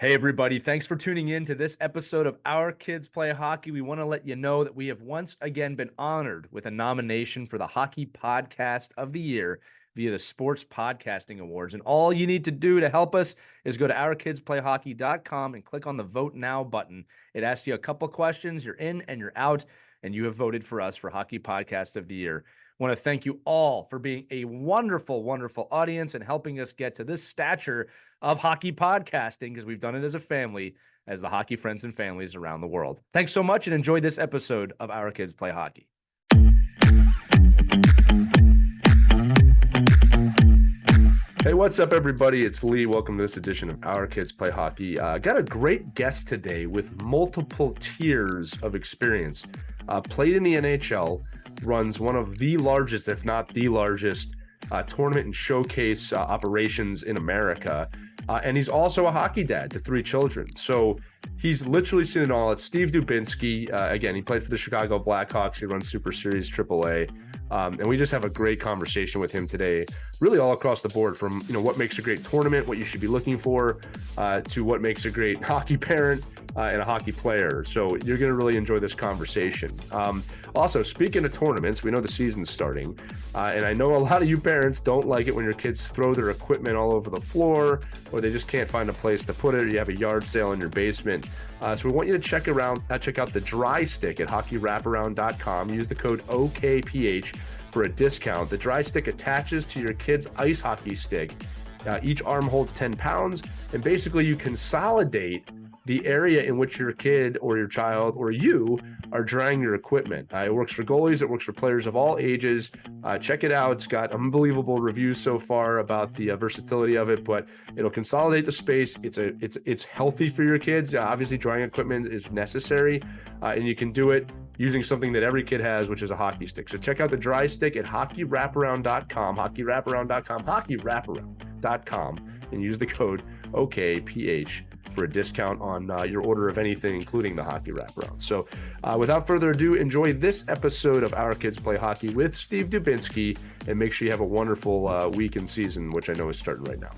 Hey, everybody. Thanks for tuning in to this episode of Our Kids Play Hockey. We want to let you know that we have once again been honored with a nomination for the Hockey Podcast of the Year via the Sports Podcasting Awards. And all you need to do to help us is go to ourkidsplayhockey.com and click on the Vote Now button. It asks you a couple questions. You're in and you're out, and you have voted for us for Hockey Podcast of the Year. I want to thank you all for being a wonderful, wonderful audience and helping us get to this stature of hockey podcasting, because we've done it as a family, as the hockey friends and families around the world. Thanks so much and enjoy this episode of Our Kids Play Hockey. Hey, what's up, everybody? It's Lee. Welcome to this edition of Our Kids Play Hockey. Got a great guest today with multiple tiers of experience. Played in the NHL, runs one of the largest, if not the largest, tournament and showcase operations in America. And he's also a hockey dad to 3 children. So he's literally seen it all. It's Steve Dubinsky. Again, he played for the Chicago Blackhawks. He runs SuperSeries AAA. And we just have a great conversation with him today, really all across the board, from what makes a great tournament, what you should be looking for, to what makes a great hockey parent and a hockey player. So you're going to really enjoy this conversation. Also, speaking of tournaments, we know the season's starting, and I know a lot of you parents don't like it when your kids throw their equipment all over the floor, or they just can't find a place to put it, or you have a yard sale in your basement. So we want you to check out the dry stick at hockeywraparound.com. Use the code OKPH for a discount. The dry stick attaches to your kid's ice hockey stick. Each arm holds 10 pounds, and basically you consolidate the area in which your kid or your child or you are drying your equipment. It works for goalies. It works for players of all ages. Check it out. It's got unbelievable reviews so far about the versatility of it, but it'll consolidate the space. It's healthy for your kids. Obviously, drying equipment is necessary, and you can do it using something that every kid has, which is a hockey stick. So check out the dry stick at hockeywraparound.com, hockeywraparound.com, and use the code OKPH for a discount on your order of anything, including the Hockey Wraparound. So without further ado, enjoy this episode of Our Kids Play Hockey with Steve Dubinsky, and make sure you have a wonderful week and season, which I know is starting right now.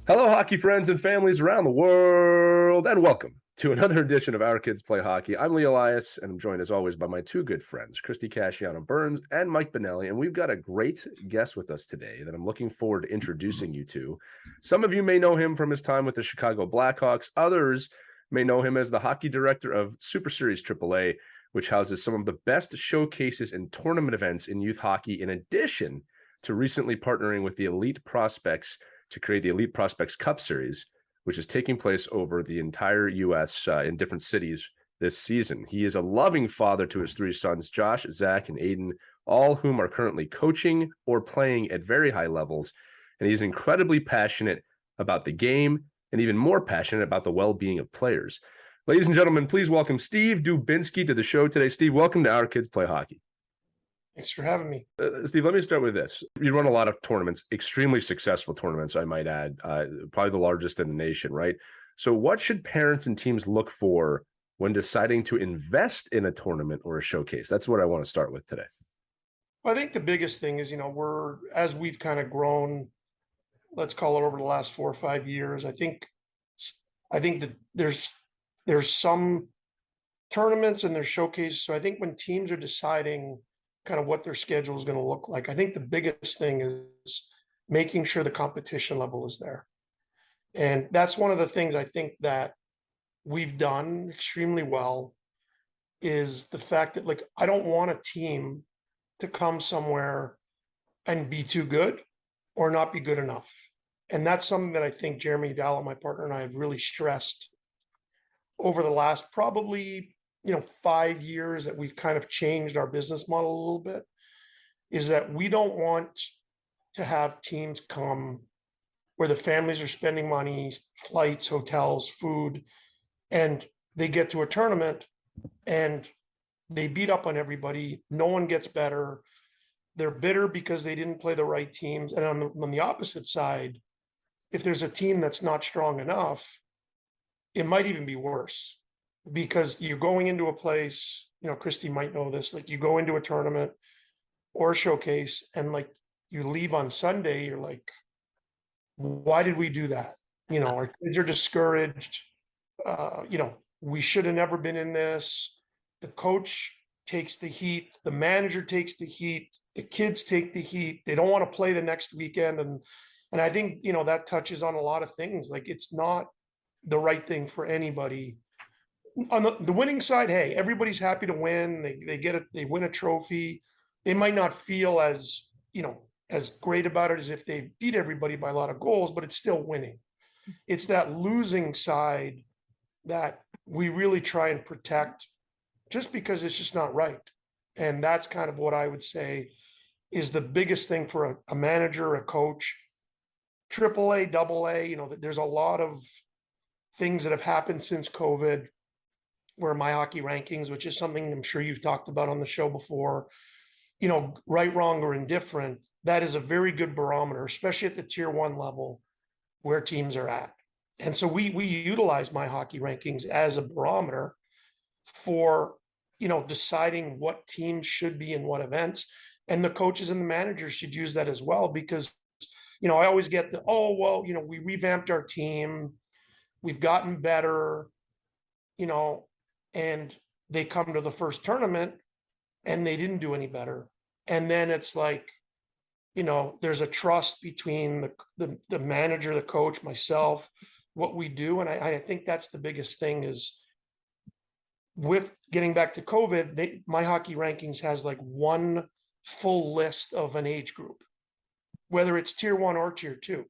Hello, hockey friends and families around the world, and welcome to another edition of Our Kids Play Hockey. I'm Lee Elias, and I'm joined as always by my 2 good friends, Christy Casciano-Burns and Mike Benelli, and we've got a great guest with us today that I'm looking forward to introducing you to. Some of you may know him from his time with the Chicago Blackhawks. Others may know him as the hockey director of SuperSeries AAA, which houses some of the best showcases and tournament events in youth hockey, in addition to recently partnering with the Elite Prospects to create the Elite Prospects Cup Series, which is taking place over the entire U.S. In different cities this season. He is a loving father to his 3 sons, Josh, Zach, and Aiden, all whom are currently coaching or playing at very high levels. And he's incredibly passionate about the game and even more passionate about the well-being of players. Ladies and gentlemen, please welcome Steve Dubinsky to the show today. Steve, welcome to Our Kids Play Hockey. Thanks for having me. Steve, let me start with this. You run a lot of tournaments, extremely successful tournaments, I might add, probably the largest in the nation, right? So what should parents and teams look for when deciding to invest in a tournament or a showcase? That's what I want to start with today. Well, I think the biggest thing is, as we've kind of grown, let's call it over the last 4 or 5 years, I think that there's some tournaments and there's showcases. So I think when teams are deciding kind of what their schedule is going to look like, I think the biggest thing is making sure the competition level is there. And that's one of the things I think that we've done extremely well, is the fact that, I don't want a team to come somewhere and be too good or not be good enough. And that's something that I think Jeremy Dalla, my partner, and I have really stressed over the last probably 5 years that we've kind of changed our business model a little bit, is that we don't want to have teams come where the families are spending money, flights, hotels, food, and they get to a tournament and they beat up on everybody. No one gets better. They're bitter because they didn't play the right teams. And on the opposite side, if there's a team that's not strong enough, it might even be worse. Because you're going into a place, Christy might know this, you go into a tournament or a showcase and you leave on Sunday, you're like, why did we do that? Our kids are discouraged. We should have never been in this. The coach takes the heat, the manager takes the heat, the kids take the heat. They don't want to play the next weekend. And I think, that touches on a lot of things. Like, it's not the right thing for anybody. On the winning side, hey, everybody's happy to win. They win a trophy. They might not feel as great about it as if they beat everybody by a lot of goals, but it's still winning. It's that losing side that we really try and protect, just because it's just not right. And that's kind of what I would say is the biggest thing for a manager, a coach. AAA, AA, there's a lot of things that have happened since COVID, where my hockey rankings, which is something I'm sure you've talked about on the show before, right, wrong, or indifferent, that is a very good barometer, especially at the tier 1 level where teams are at. And so we utilize my hockey rankings as a barometer for, deciding what teams should be in what events. And the coaches and the managers should use that as well, because, I always get we revamped our team, we've gotten better, and they come to the first tournament and they didn't do any better. And then it's like, there's a trust between the manager, the coach, myself, what we do. And I think that's the biggest thing is, with getting back to COVID, my hockey rankings has like one full list of an age group, whether it's tier 1 or tier 2.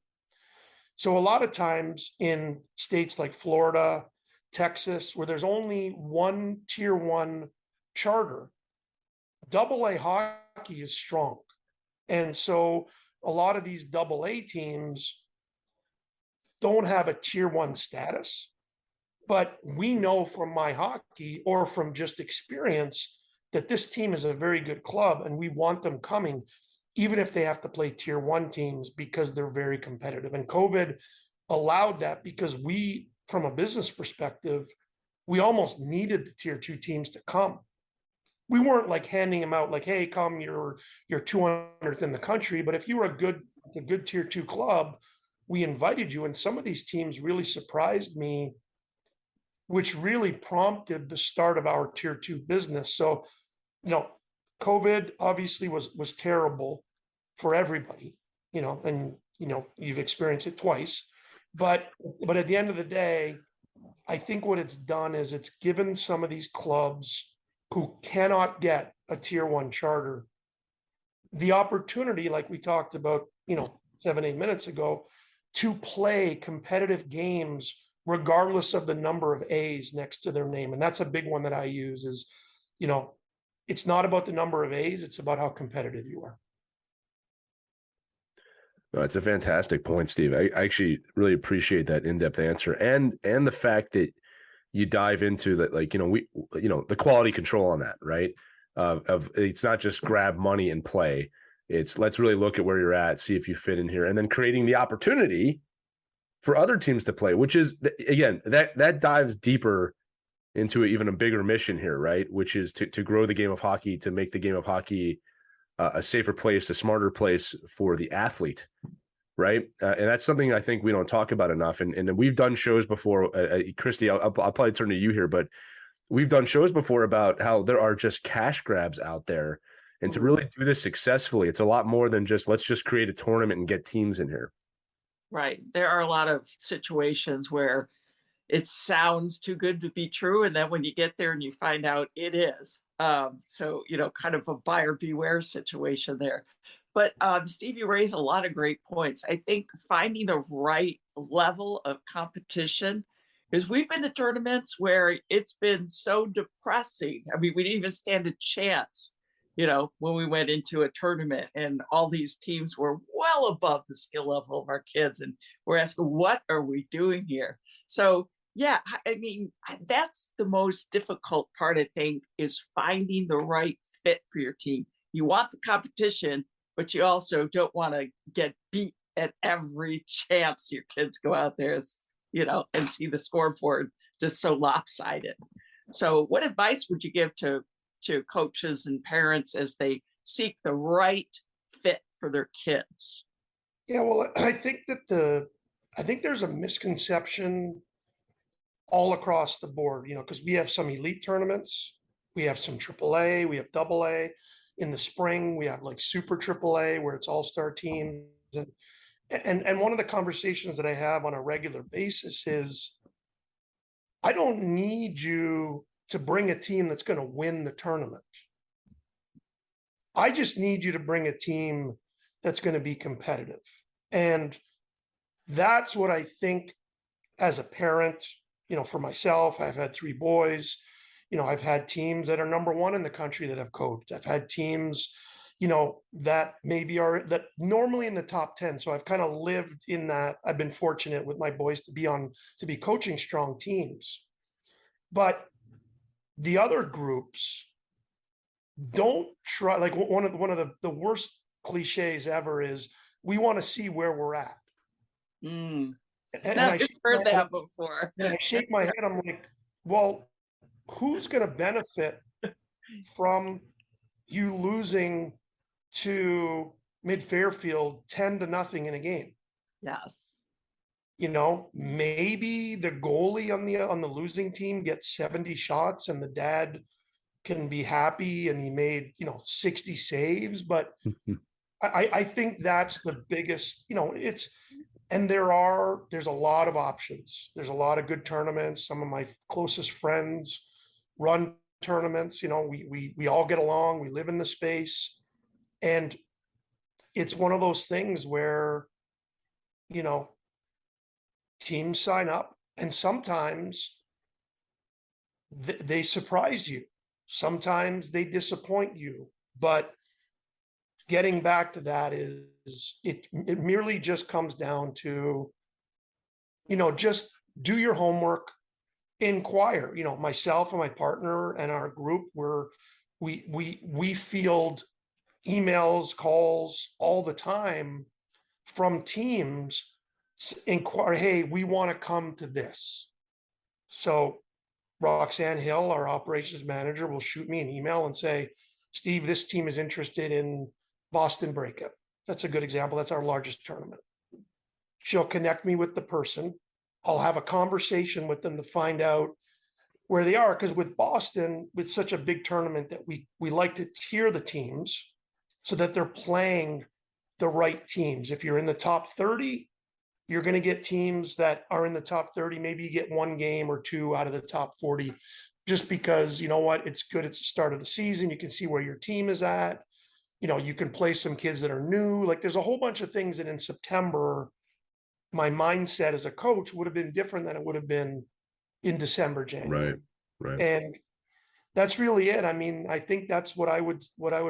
So a lot of times in states like Florida, Texas, where there's only one tier 1 charter, AA hockey is strong. And so a lot of these AA teams don't have a tier 1 status, but we know from my hockey or from just experience that this team is a very good club, and we want them coming, even if they have to play tier 1 teams, because they're very competitive. And COVID allowed that, because we, from a business perspective, we almost needed the tier 2 teams to come. We weren't like handing them out like, hey, come, you're 200th in the country. But if you were a good tier 2 club, we invited you. And some of these teams really surprised me, which really prompted the start of our tier 2 business. So, COVID obviously was terrible for everybody, and, you've experienced it twice. But at the end of the day, I think what it's done is it's given some of these clubs who cannot get a tier 1 charter the opportunity, like we talked about, 7-8 minutes ago, to play competitive games regardless of the number of A's next to their name. And that's a big one that I use is, it's not about the number of A's, it's about how competitive you are. No, it's a fantastic point, Steve. I actually really appreciate that in-depth answer, and the fact that you dive into that, like, the quality control on that, right? Of it's not just grab money and play. It's let's really look at where you're at, see if you fit in here, and then creating the opportunity for other teams to play, which is, again, that dives deeper into even a bigger mission here, right? Which is to grow the game of hockey, to make the game of hockey a safer place, a smarter place for the athlete, right? And that's something I think we don't talk about enough. And we've done shows before, Christy, I'll probably turn to you here, but we've done shows before about how there are just cash grabs out there. And to really do this successfully, it's a lot more than just, let's just create a tournament and get teams in here. Right. There are a lot of situations where it sounds too good to be true. And then when you get there and you find out it is. So, kind of a buyer beware situation there. But Steve, you raise a lot of great points. I think finding the right level of competition, because we've been to tournaments where it's been so depressing. I mean, we didn't even stand a chance, when we went into a tournament, and all these teams were well above the skill level of our kids. And we're asking, what are we doing here? So, yeah, I mean, that's the most difficult part, I think, is finding the right fit for your team. You want the competition, but you also don't want to get beat at every chance your kids go out there, and see the scoreboard just so lopsided. So what advice would you give to coaches and parents as they seek the right fit for their kids? Yeah, well, I think there's a misconception all across the board, because we have some elite tournaments, we have some AAA, we have AA. In the spring, we have like Super AAA where it's all-star teams. And one of the conversations that I have on a regular basis is I don't need you to bring a team that's going to win the tournament. I just need you to bring a team that's going to be competitive. And that's what I think as a parent, for myself, I've had 3 boys. I've had teams that are number one in the country that I've coached. I've had teams, that maybe are that normally in the top 10. So I've kind of lived in that. I've been fortunate with my boys to be coaching strong teams. But the other groups don't try, like one of the worst cliches ever is we want to see where we're at. Mm. And I've heard that before. And I shake my head. I'm like, well, who's going to benefit from you losing to Mid Fairfield 10-0 in a game? Yes. Maybe the goalie on the losing team gets 70 shots and the dad can be happy and he made 60 saves. But I think that's the biggest. And there's a lot of options. There's a lot of good tournaments. Some of my closest friends run tournaments. We all get along. We live in the space, and it's one of those things where teams sign up, and sometimes they surprise you. Sometimes they disappoint you. But getting back to that is it merely just comes down to, just do your homework, inquire. Myself and my partner and our group, we field emails, calls all the time from teams inquire, hey, we want to come to this. So Roxanne Hill, our operations manager, will shoot me an email and say, Steve, this team is interested in Boston Breakout. That's a good example. That's our largest tournament. She'll connect me with the person. I'll have a conversation with them to find out where they are. Because with Boston, with such a big tournament, that we like to tier the teams so that they're playing the right teams. If you're in the top 30, you're going to get teams that are in the top 30. Maybe you get 1 game or 2 out of the top 40, just because, it's good. It's the start of the season. You can see where your team is at. You can play some kids that are new. Like, there's a whole bunch of things that in September, my mindset as a coach would have been different than it would have been in December, January. Right. And that's really it. I mean, I think that's what I would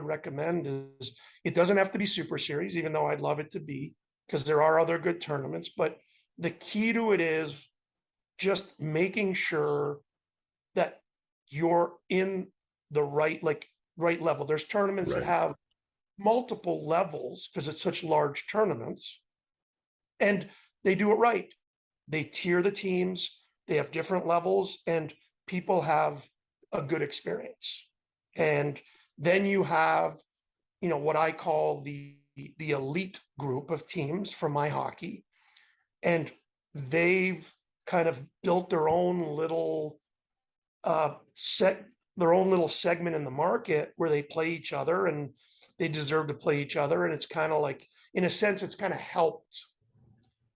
recommend is it doesn't have to be Super Series, even though I'd love it to be, because there are other good tournaments. But the key to it is just making sure that you're in the right level. There's tournaments that have multiple levels because it's such large tournaments, and they do it right. They tier the teams, they have different levels, and people have a good experience. And then you have, what I call the elite group of teams from my hockey, and they've kind of built their own little segment in the market where they play each other, and they deserve to play each other. And it's kind of like, in a sense, it's kind of helped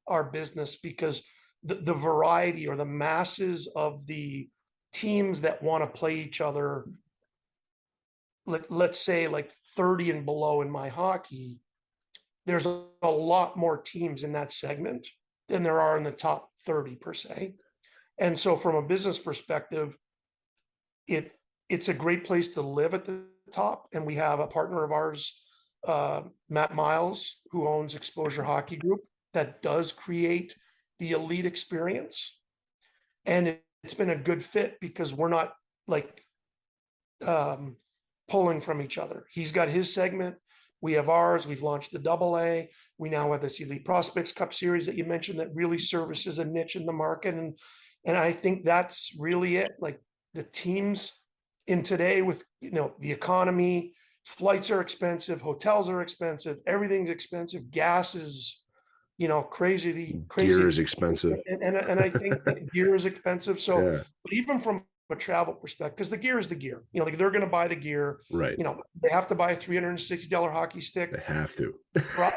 our business because the variety or the masses of the teams that want to play each other, let's say like 30 and below in my hockey, there's a lot more teams in that segment than there are in the top 30 per se. And so from a business perspective, it's a great place to live at the top. And we have a partner of ours, Matt Miles, who owns Exposure Hockey Group, that does create the elite experience. And it's been a good fit because we're not like pulling from each other. He's got his segment. We have ours. We've launched the AA. We now have this Elite Prospects Cup series that you mentioned that really services a niche in the market. And I think that's really it. Like, the teams in today with, the economy, flights are expensive, hotels are expensive, everything's expensive, gas is crazy. Gear is expensive. And I think that gear is expensive. So, Yeah, but even from a travel perspective, because the gear is the gear, like they're going to buy the gear, right. they have to buy a $360 hockey stick. They have to.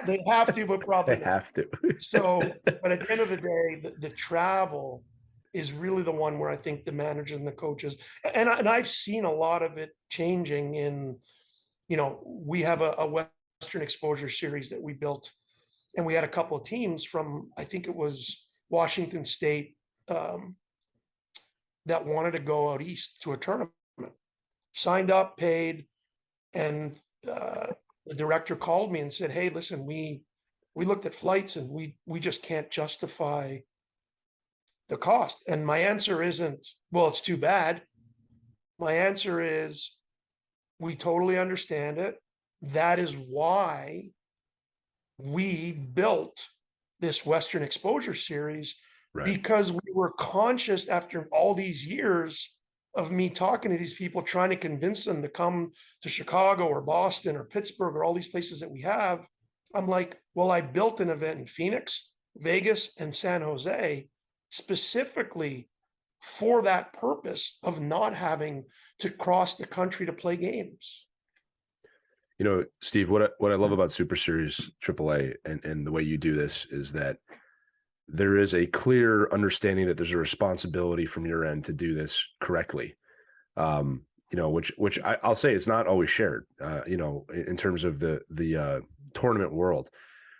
They have to, but probably They not. have to. So, but at the end of the day, the travel is really the one where I think the managers and the coaches, and I've seen a lot of it changing in, we have a Western exposure series that we built, and we had a couple of teams from, I think it was Washington State, that wanted to go out east to a tournament, signed up, paid, and the director called me and said, "Hey, listen, we looked at flights and we just can't justify the cost." And my answer isn't, well, it's too bad. My answer is, we totally understand it. That is why we built this Western exposure series, Right. because we were conscious after all these years of me talking to these people, trying to convince them to come to Chicago or Boston or Pittsburgh or all these places that we have. I'm like, well, I built an event in Phoenix, Vegas, and San Jose specifically for that purpose of not having to cross the country to play games. Steve, what I love about SuperSeries AAA and the way you do this is that there is a clear understanding that there's a responsibility from your end to do this correctly. Which I'll say it's not always shared, in terms of the tournament world.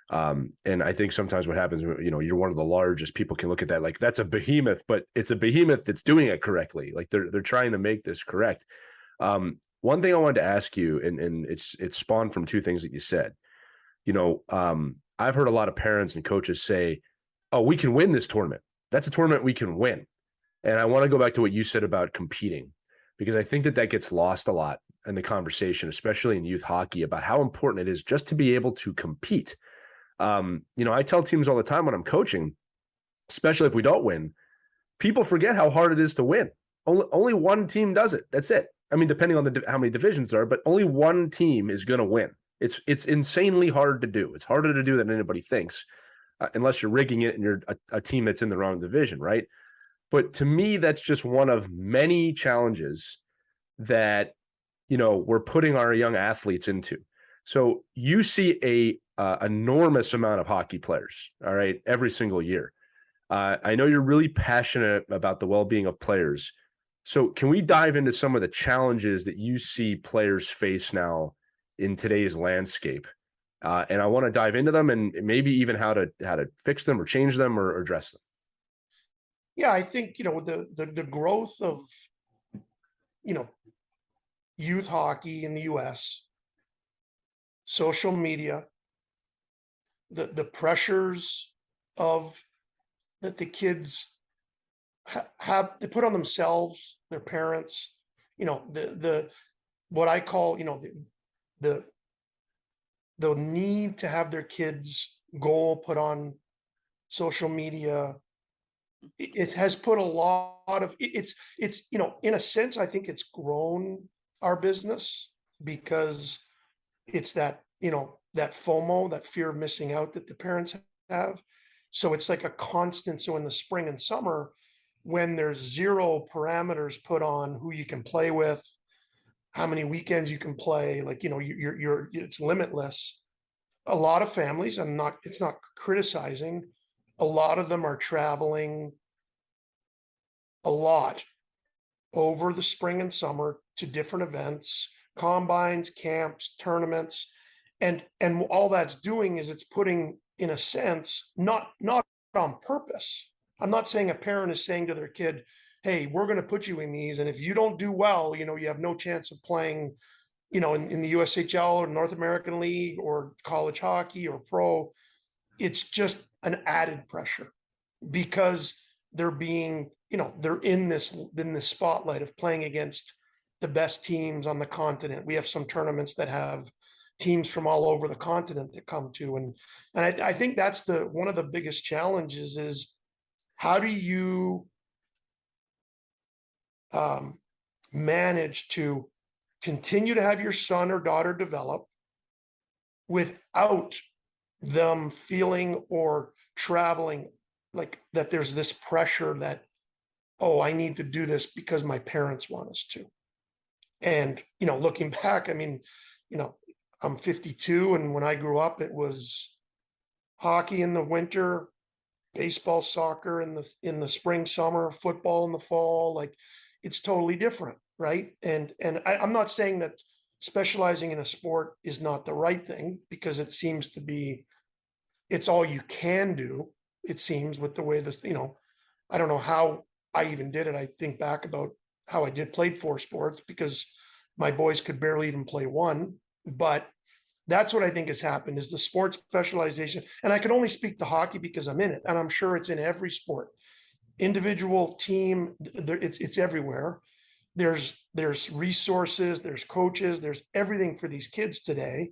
And I think sometimes what happens, you're one of the largest, people can look at that like that's a behemoth, but it's a behemoth that's doing it correctly. Like they're trying to make this correct. One thing I wanted to ask you, and it's spawned from two things that you said. I've heard a lot of parents and coaches say, "Oh, we can win this tournament. That's a tournament we can win." And I want to go back to what you said about competing, because I think that gets lost a lot in the conversation, especially in youth hockey, about how important it is just to be able to compete. I tell teams all the time when I'm coaching, especially if we don't win, people forget how hard it is to win. Only one team does it. That's it. I mean, depending on how many divisions there are, but only one team is going to win. It's insanely hard to do. It's harder to do than anybody thinks, unless you're rigging it and you're a team that's in the wrong division, right? But to me, that's just one of many challenges that, we're putting our young athletes into. So you see a enormous amount of hockey players, all right, every single year. I know you're really passionate about the well-being of players. So can we dive into some of the challenges that you see players face now in today's landscape? And I want to dive into them and maybe even how to fix them or change them or address them. Yeah, I think, the growth of, youth hockey in the US, social media, the pressures of that the kids have, they put on themselves, their parents, the what I call, the need to have their kids' goal put on social media. It has put a lot of it's in a sense, I think it's grown our business, because it's that that FOMO, that fear of missing out that the parents have. So it's like a constant. So in the spring and summer, when there's zero parameters put on who you can play with, how many weekends you can play, like you're it's limitless. A lot of families, it's not criticizing, a lot of them are traveling a lot over the spring and summer to different events, combines, camps, tournaments, and all that's doing is it's putting, in a sense, not on purpose. I'm not saying a parent is saying to their kid, "Hey, we're going to put you in these, and if you don't do well, you have no chance of playing, in the USHL or North American League or college hockey or pro." It's just an added pressure, because they're being, they're in this spotlight of playing against the best teams on the continent. We have some tournaments that have teams from all over the continent that come to, and I think that's one of the biggest challenges is, how do you manage to continue to have your son or daughter develop without them feeling or traveling, like that there's this pressure that, oh, I need to do this because my parents want us to. And, looking back, I mean, I'm 52, and when I grew up, it was hockey in the winter, baseball, soccer in the spring, summer, football in the fall. Like, it's totally different, right? And I'm not saying that specializing in a sport is not the right thing, because it seems to be, it's all you can do. It seems, with the way this, I don't know how I even did it. I think back about how I played 4 sports, because my boys could barely even play one. But that's what I think has happened, is the sports specialization. And I can only speak to hockey because I'm in it, and I'm sure it's in every sport, individual, team. It's everywhere. There's resources, there's coaches, there's everything for these kids today.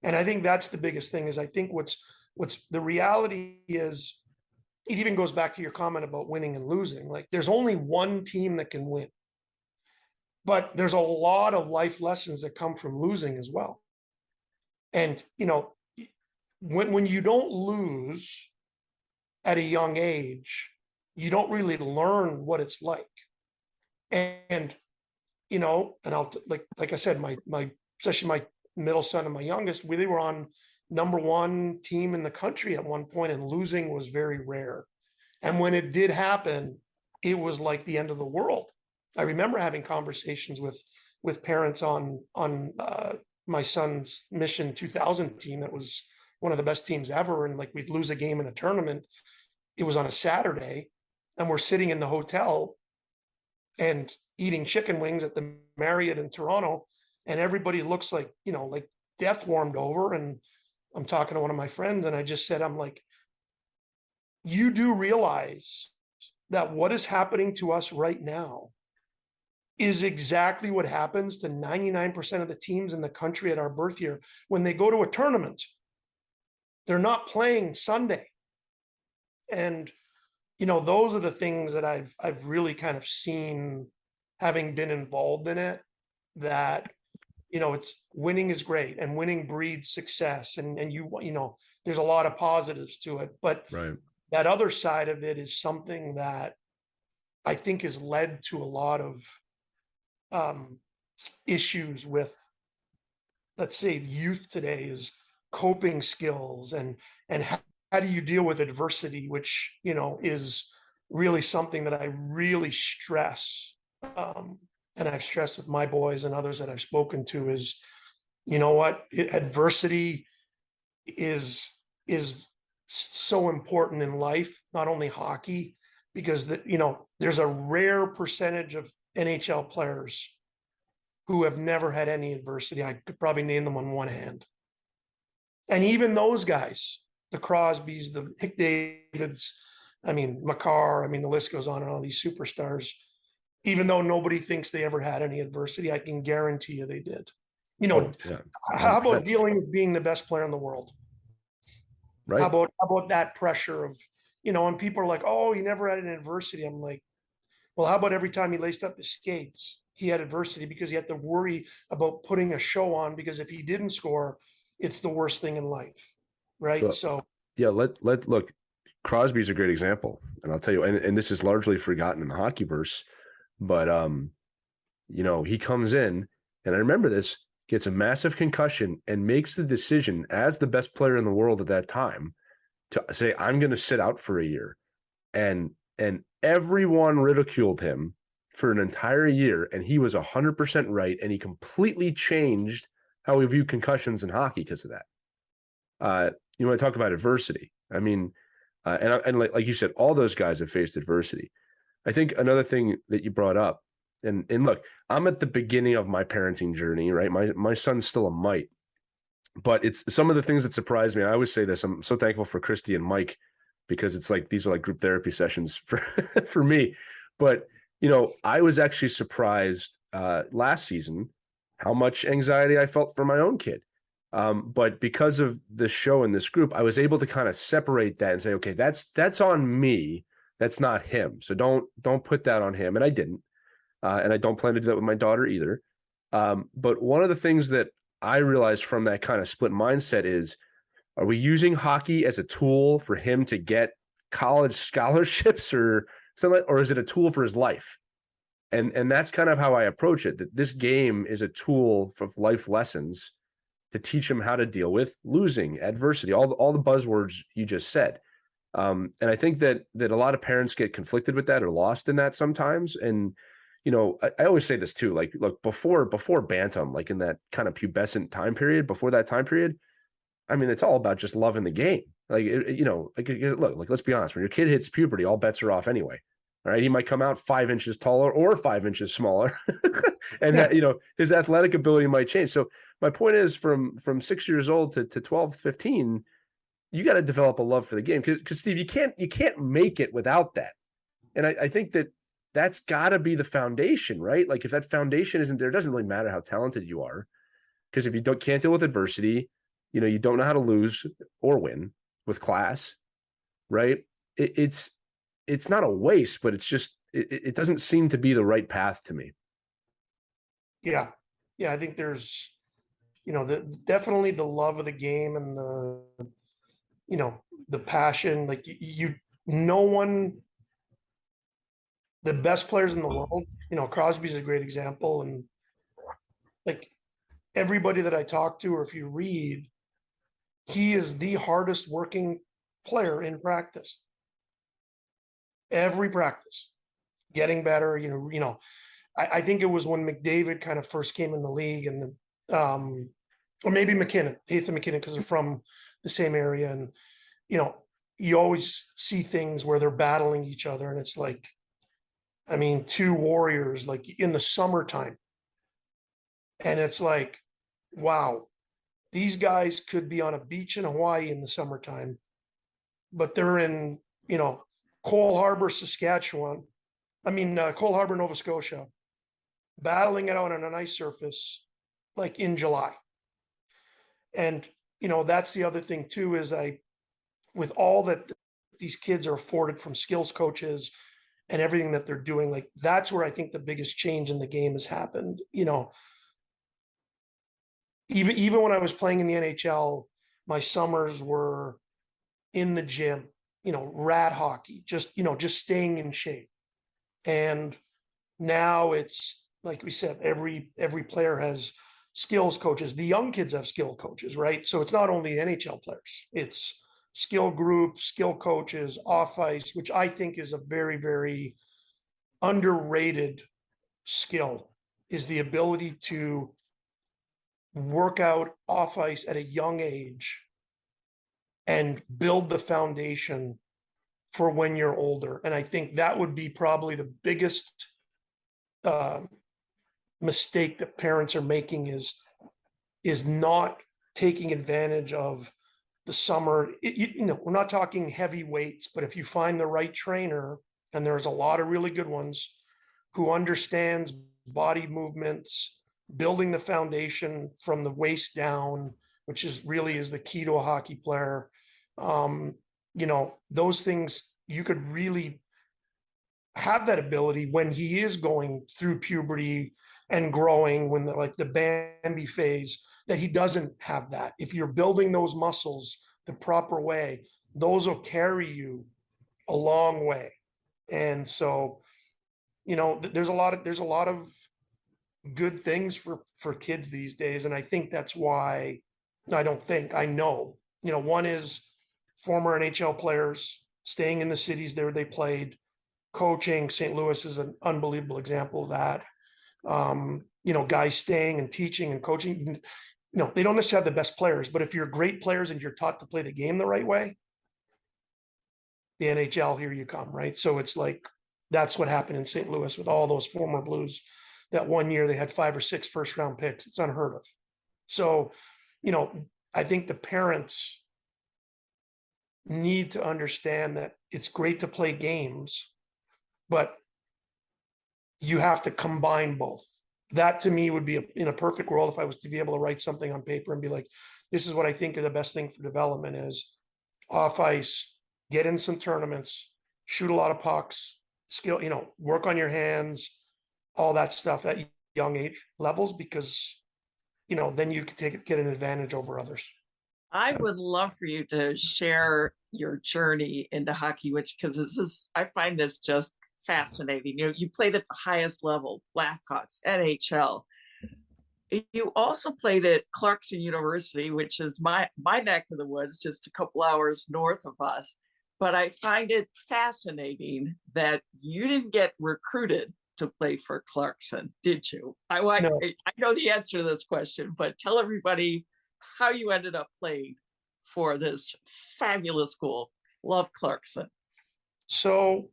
And I think that's the biggest thing. Is I think what's the reality is, it even goes back to your comment about winning and losing. Like, there's only one team that can win, but there's a lot of life lessons that come from losing as well. And, when you don't lose at a young age, you don't really learn what it's like. And, and I'll, like I said, my especially my middle son and my youngest, they were on #1 team in the country at one point, and losing was very rare. And when it did happen, it was like the end of the world. I remember having conversations with parents on my son's Mission 2000 team. That was one of the best teams ever. And like, we'd lose a game in a tournament. It was on a Saturday, and we're sitting in the hotel and eating chicken wings at the Marriott in Toronto. And everybody looks like, like death warmed over. And I'm talking to one of my friends, and I just said, I'm like, you do realize that what is happening to us right now is exactly what happens to 99% of the teams in the country at our birth year. When they go to a tournament, they're not playing Sunday. And, those are the things that I've really kind of seen, having been involved in it, that, it's winning is great, and winning breeds success. And there's a lot of positives to it, but Right. that other side of it is something that I think has led to a lot of issues with, let's say, youth today, is coping skills, and how do you deal with adversity, which is really something that I really stress, and I've stressed with my boys and others that I've spoken to, is, adversity is so important in life, not only hockey, because there's a rare percentage of NHL players who have never had any adversity. I could probably name them on one hand. And even those guys, the Crosbys, the McDavids, Makar, the list goes on, and all these superstars, even though nobody thinks they ever had any adversity, I can guarantee you they did. Oh, yeah. How about dealing with being the best player in the world? Right. How about that pressure of, and people are like, oh, he never had an adversity. I'm like, well, how about every time he laced up his skates, he had adversity, because he had to worry about putting a show on, because if he didn't score, it's the worst thing in life. Right. Well, so yeah, let look, Crosby's a great example. And I'll tell you, and this is largely forgotten in the hockeyverse, but he comes in, and I remember this, gets a massive concussion, and makes the decision, as the best player in the world at that time, to say, I'm going to sit out for a year. And everyone ridiculed him for an entire year, and he was 100% right, and he completely changed how we view concussions in hockey because of that. You want to talk about adversity? And like you said, all those guys have faced adversity. I think another thing that you brought up, and look, I'm at the beginning of my parenting journey, right? My son's still a mite, but it's some of the things that surprise me. I always say this: I'm so thankful for Christy and Mike, because it's like, these are like group therapy sessions for me. But I was actually surprised last season how much anxiety I felt for my own kid. But because of this show and this group, I was able to kind of separate that and say, okay, that's on me. That's not him. So don't put that on him. And I didn't. And I don't plan to do that with my daughter either. But one of the things that I realized from that kind of split mindset is, Are we using hockey as a tool for him to get college scholarships or something, or is it a tool for his life? And that's kind of how I approach it, that this game is a tool for life lessons to teach him how to deal with losing, adversity, all the buzzwords you just said. And I think that a lot of parents get conflicted with that or lost in that sometimes. And I always say this too, like, look, before Bantam, like in that kind of pubescent time period, before that time period, I mean, it's all about just loving the game. Like, look, like, let's be honest, when your kid hits puberty, all bets are off anyway. All right. He might come out 5 inches taller or 5 inches smaller. And Yeah. his athletic ability might change. So my point is, from 6 years old to 12, 15, you got to develop a love for the game. Cause Steve, you can't make it without that. And I think that's gotta be the foundation, right? Like, if that foundation isn't there, it doesn't really matter how talented you are. Because if you can't deal with adversity, you don't know how to lose or win with class, right? It's not a waste, but it's just it doesn't seem to be the right path to me. Yeah. Yeah. I think there's, definitely the love of the game and the passion. Like no one, the best players in the world, Crosby's a great example. And like everybody that I talk to, or if you read, he is the hardest working player in practice. Every practice, getting better. I think it was when McDavid kind of first came in the league, and or maybe McKinnon, Nathan McKinnon, because they're from the same area, and you always see things where they're battling each other, and it's like, I mean, two warriors like in the summertime, and it's like, wow, these guys could be on a beach in Hawaii in the summertime, but they're in Cole Harbor, Saskatchewan. Cole Harbor, Nova Scotia, battling it out on an ice surface like in July. And that's the other thing too, is with all that these kids are afforded from skills coaches and everything that they're doing, like that's where I think the biggest change in the game has happened. Even when I was playing in the NHL, my summers were in the gym, rat hockey, just staying in shape. And now it's like we said, every player has skills coaches. The young kids have skill coaches, right? So it's not only NHL players, it's skill groups, skill coaches, off ice, which I think is a very, very underrated skill, is the ability to work out off ice at a young age and build the foundation for when you're older. And I think that would be probably the biggest mistake that parents are making, is not taking advantage of the summer. We're not talking heavy weights, but if you find the right trainer, and there's a lot of really good ones who understands body movements, building the foundation from the waist down, which is the key to a hockey player. Those things, you could really have that ability when he is going through puberty and growing, when the Bambi phase, that he doesn't have that. If you're building those muscles the proper way, those will carry you a long way. And so, there's a lot of good things for kids these days. And I think that's why, I know, one is former NHL players staying in the cities there they played, coaching. St. Louis is an unbelievable example of that. Guys staying and teaching and coaching. They don't necessarily have the best players, but if you're great players and you're taught to play the game the right way, the NHL, here you come, right? So it's like, that's what happened in St. Louis with all those former Blues. That one year they had 5 or 6 first round picks. It's unheard of. So, I think the parents need to understand that it's great to play games, but you have to combine both. That to me would be in a perfect world, if I was to be able to write something on paper and be like, this is what I think of the best thing for development is off ice, get in some tournaments, shoot a lot of pucks, skill, work on your hands, all that stuff at young age levels, because, then you can get an advantage over others. I would love for you to share your journey into hockey, which because I find this just fascinating. You played at the highest level, Blackhawks, NHL. You also played at Clarkson University, which is my neck of the woods, just a couple hours north of us. But I find it fascinating that you didn't get recruited to play for Clarkson, did you? No. I know the answer to this question, but tell everybody how you ended up playing for this fabulous school. Love Clarkson. So,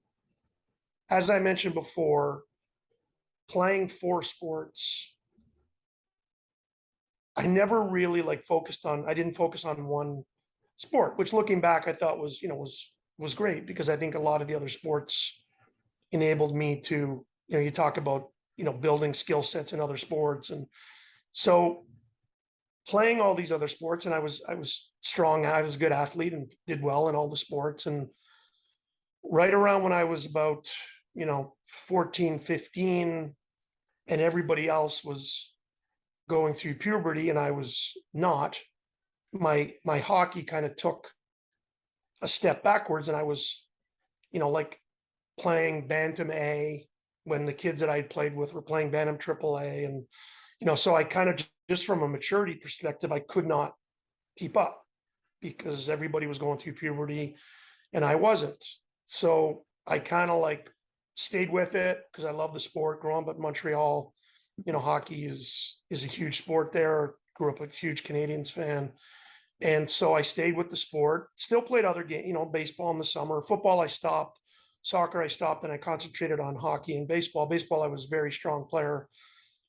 as I mentioned before, playing four sports, I never really I didn't focus on one sport, which looking back, I thought was great because I think a lot of the other sports enabled me to, you talk about, building skill sets in other sports. And so playing all these other sports, and I was strong, I was a good athlete and did well in all the sports. And right around when I was about, 14, 15, and everybody else was going through puberty and I was not, my hockey kind of took a step backwards, and I was, like playing Bantam A when the kids that I had played with were playing Bantam AAA. And, so I kind of just from a maturity perspective, I could not keep up because everybody was going through puberty and I wasn't. So I kind of stayed with it because I love the sport. Growing up in Montreal, hockey is a huge sport there. Grew up a huge Canadiens fan. And so I stayed with the sport, still played other games, baseball in the summer. Football, I stopped. Soccer, I stopped, and I concentrated on hockey and baseball. Baseball, I was a very strong player.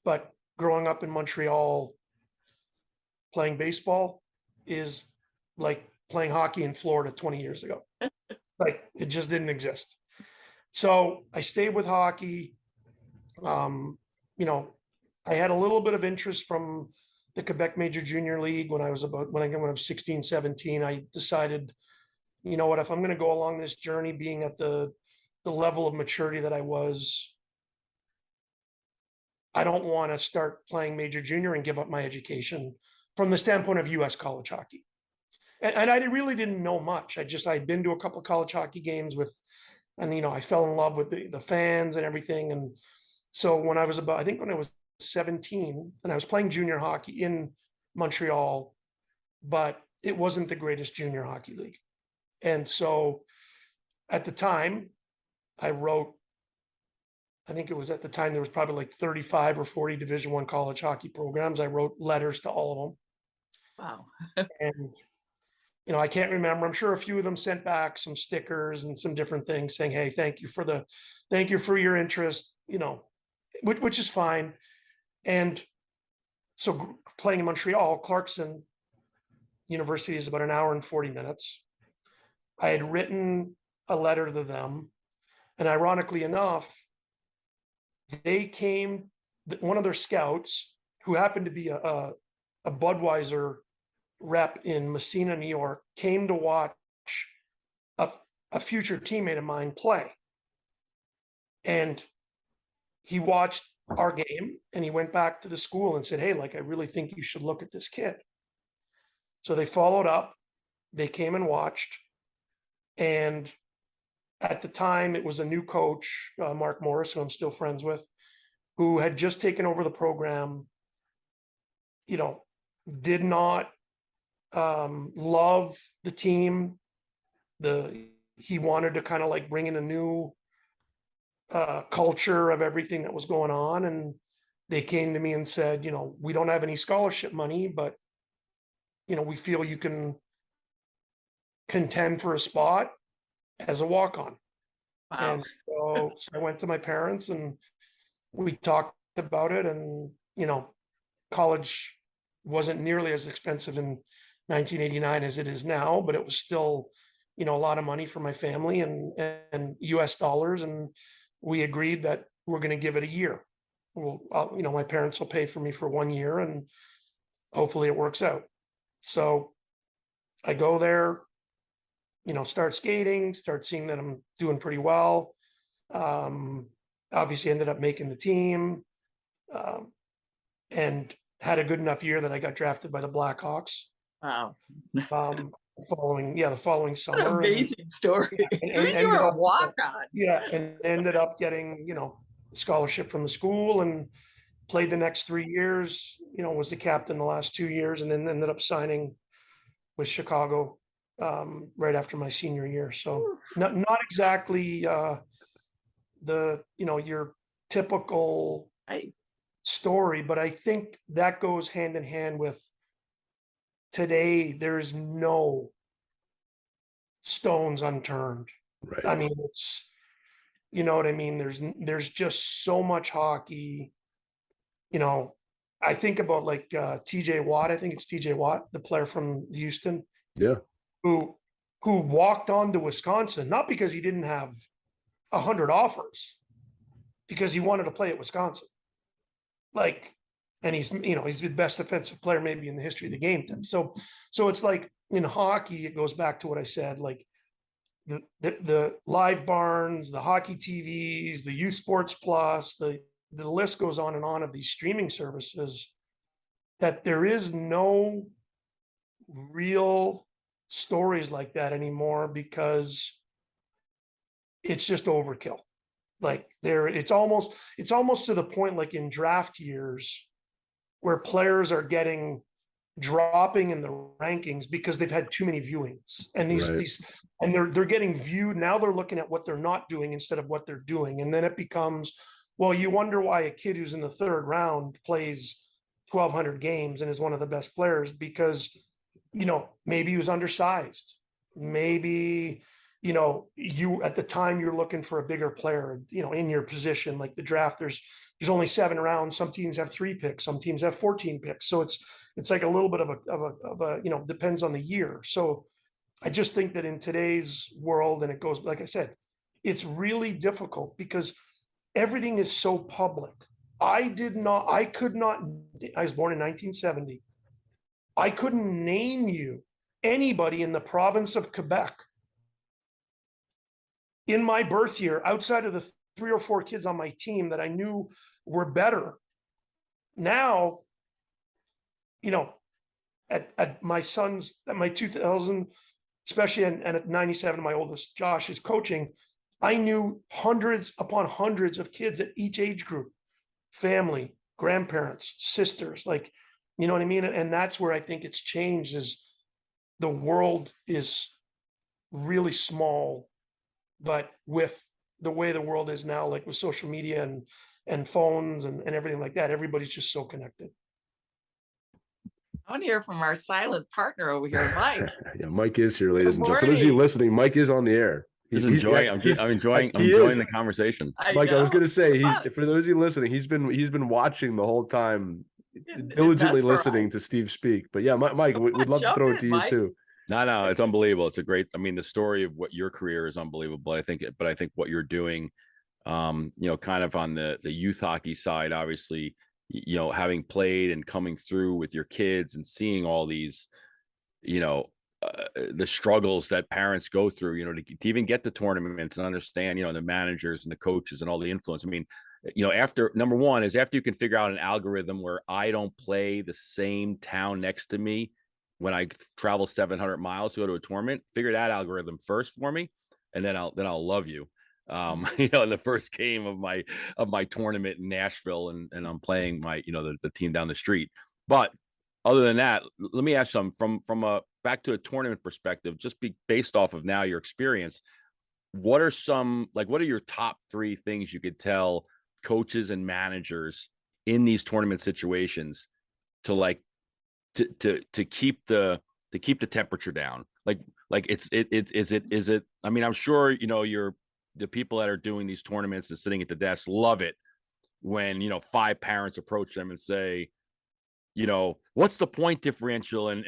But growing up in Montreal, playing baseball is like playing hockey in Florida 20 years ago. Like it just didn't exist. So I stayed with hockey. Um, you know, I had a little bit of interest from the Quebec Major Junior League when I was 16, 17. I decided, you know what, if I'm going to go along this journey, being at the level of maturity that I was, I don't want to start playing major junior and give up my education from the standpoint of US college hockey. And I really didn't know much. I'd been to a couple of college hockey games and I fell in love with the fans and everything. And so when I was 17 and I was playing junior hockey in Montreal, but it wasn't the greatest junior hockey league. And so at the time I wrote, I think it was at the time there was probably like 35 or 40 Division I college hockey programs. I wrote letters to all Wow. of them. And I can't remember. I'm sure a few of them sent back some stickers and some different things saying, "Hey, thank you for your interest," which is fine. And so playing in Montreal, Clarkson University is about an hour and 40 minutes. I had written a letter to them, and ironically enough, one of their scouts, who happened to be a Budweiser rep in Messina, New York, came to watch a future teammate of mine play. And he watched our game and he went back to the school and said, "Hey, I really think you should look at this kid." So they followed up, they came and watched. And at the time, it was a new coach, Mark Morris, who I'm still friends with, who had just taken over the program, did not love the team. He wanted to kind of bring in a new culture of everything that was going on. And they came to me and said, "We don't have any scholarship money, but, we feel you can contend for a spot as a walk-on." Wow. And so I went to my parents and we talked about it. And, college wasn't nearly as expensive in 1989 as it is now, but it was still, a lot of money for my family and US dollars. And we agreed that we're going to give it a year. Well, my parents will pay for me for 1 year and hopefully it works out. So I go there, start skating, start seeing that I'm doing pretty well. Obviously ended up making the team, and had a good enough year that I got drafted by the Blackhawks. Wow. The following What an summer, amazing story. and I mean, you ended were a up, walk-on. and ended up getting, a scholarship from the school, and played the next 3 years, was the captain the last 2 years, and then ended up signing with Chicago right after my senior year. So not exactly your typical I story, but I think that goes hand in hand with today. There's no stones unturned. Right. I mean, it's, you know what I mean? There's just so much hockey. I think about like TJ Watt. I think it's TJ Watt, the player from Houston, Yeah. who walked on to Wisconsin, not because he didn't have 100 offers, because he wanted to play at Wisconsin. Like, and he's the best defensive player maybe in the history of the game. So it's like in hockey, it goes back to what I said, like the live barns, the hockey TVs, the youth sports plus, the list goes on and on of these streaming services, that there is no real stories like that anymore, because it's just overkill. Like it's almost to the point, like in draft years, where players are dropping in the rankings because they've had too many viewings, and they're getting viewed. Now they're looking at what they're not doing instead of what they're doing. And then it becomes, well, you wonder why a kid who's in the third round plays 1,200 games and is one of the best players, because, maybe he was undersized. Maybe, you at the time you're looking for a bigger player, in your position. Like the draft, there's only 7 rounds. Some teams have 3 picks, some teams have 14 picks. So it's like a little bit of a depends on the year. So I just think that in today's world, and it goes, like I said, it's really difficult because everything is so public. I was born in 1970. I couldn't name you anybody in the province of Quebec in my birth year, outside of the 3 or 4 kids on my team that I knew were better. Now, at my 2000, especially, and at 97, my oldest Josh is coaching, I knew hundreds upon hundreds of kids at each age group, family, grandparents, sisters, like, you know what I mean? And that's where I think it's changed, is the world is really small, but with the way the world is now, like with social media and phones and everything like that, everybody's just so connected. I want to hear from our silent partner over here, Mike. Yeah, Mike is here, ladies and Good gentlemen. For those of you morning. listening, Mike is on the air. I'm enjoying the conversation. Mike, I was going to say, Come for those of you listening, he's been watching the whole time, on. diligently That's listening right. to Steve speak. But yeah, Mike, we'd love to Jump throw in, it to you Mike. too. No, it's unbelievable. It's a great, the story of what your career is unbelievable. I think what you're doing, kind of on the youth hockey side, obviously, having played and coming through with your kids and seeing all these, the struggles that parents go through, to even get to tournaments and understand, the managers and the coaches and all the influence. I mean, after number one is after you can figure out an algorithm where I don't play the same town next to me when I travel 700 miles to go to a tournament, figure that algorithm first for me, and then I'll love you. In the first game of my tournament in Nashville, and I'm playing my, the team down the street. But other than that, let me ask some from a back to a tournament perspective, just based off of now your experience. What are your top 3 things you could tell coaches and managers in these tournament situations to keep the temperature down? Like is it, I mean, I'm sure, the people that are doing these tournaments and sitting at the desk love it when, 5 parents approach them and say, what's the point differential and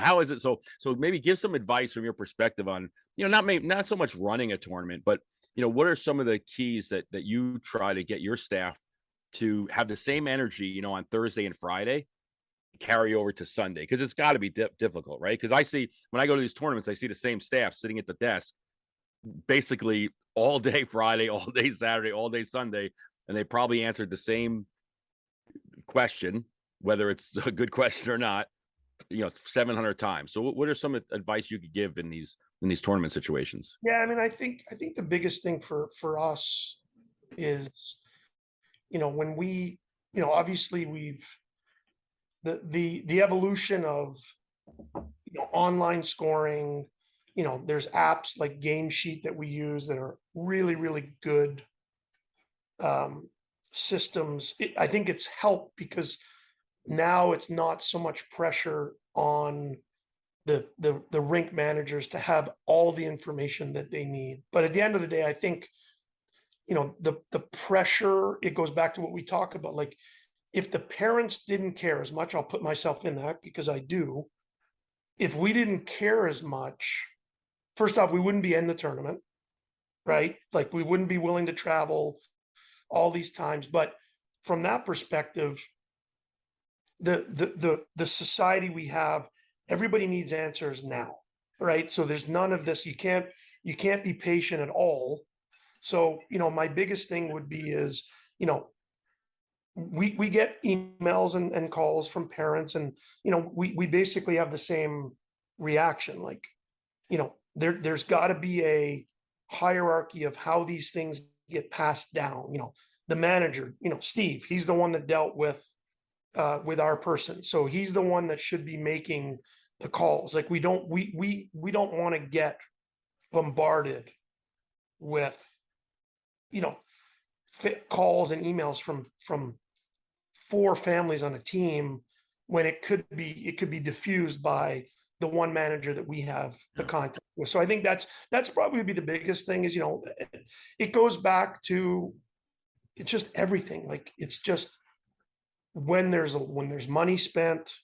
how is it? So maybe give some advice from your perspective on, not so much running a tournament, but, what are some of the keys that you try to get your staff to have the same energy, on Thursday and Friday, carry over to Sunday? Because it's got to be difficult, right? Because I see, when I go to these tournaments, I see the same staff sitting at the desk basically all day Friday, all day Saturday, all day Sunday, and they probably answered the same question, whether it's a good question or not, 700 times. So what are some advice you could give in these tournament situations? Yeah, I mean, I think the biggest thing for us is, when we, obviously we've the evolution of, online scoring, there's apps like Game Sheet that we use that are really, really good systems. I think it's helped because now it's not so much pressure on the rink managers to have all the information that they need. But at the end of the day, I think, the pressure, it goes back to what we talk about. Like, if the parents didn't care as much, I'll put myself in that because I do. If we didn't care as much, first off, we wouldn't be in the tournament, right? Like, we wouldn't be willing to travel all these times. But from that perspective, the society we have, everybody needs answers now, right? So there's none of this. You can't be patient at all. So, my biggest thing would be is, we get emails and calls from parents, and, we basically have the same reaction. Like, there's got to be a hierarchy of how these things get passed down. The manager, Steve, he's the one that dealt with our person. So he's the one that should be making the calls. Like, we don't want to get bombarded with, calls and emails from 4 families on a team when it could be diffused by the one manager that we have the contact with. So I think that's probably be the biggest thing is, it goes back to, it's just everything. Like, it's just, when there's money spent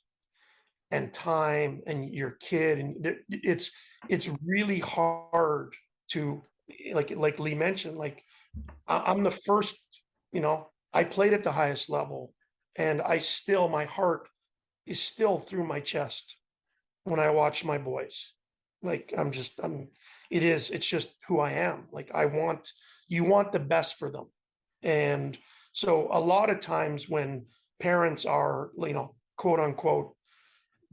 and time and your kid, and it's really hard to, like Lee mentioned, like, I'm the first, I played at the highest level, and my heart is still through my chest when I watch my boys. Like, it's just who I am. Like, you want the best for them. And so a lot of times when parents are, quote unquote,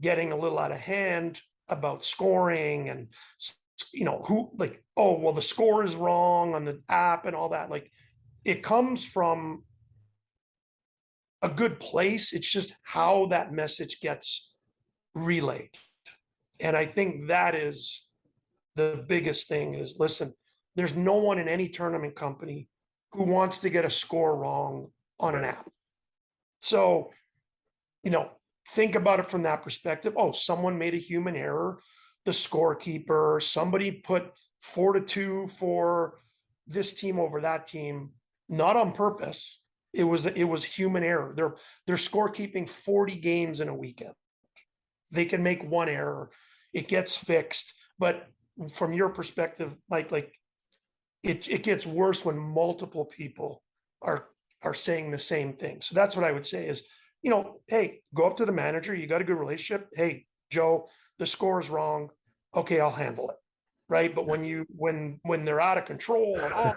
getting a little out of hand about scoring and, who, like, oh, well, the score is wrong on the app and all that. Like, it comes from a good place. It's just how that message gets relayed. And I think that is the biggest thing is, listen, there's no one in any tournament company who wants to get a score wrong on an app. So, think about it from that perspective. Oh, someone made a human error. The scorekeeper, somebody put 4-2 for this team over that team, not on purpose. It was human error. They're scorekeeping 40 games in a weekend. They can make one error. It gets fixed. But from your perspective, like it gets worse when multiple people are saying the same thing. So that's what I would say is, hey, go up to the manager. You got a good relationship. Hey, Joe, the score is wrong. Okay, I'll handle it. Right. But when they're out of control and, oh,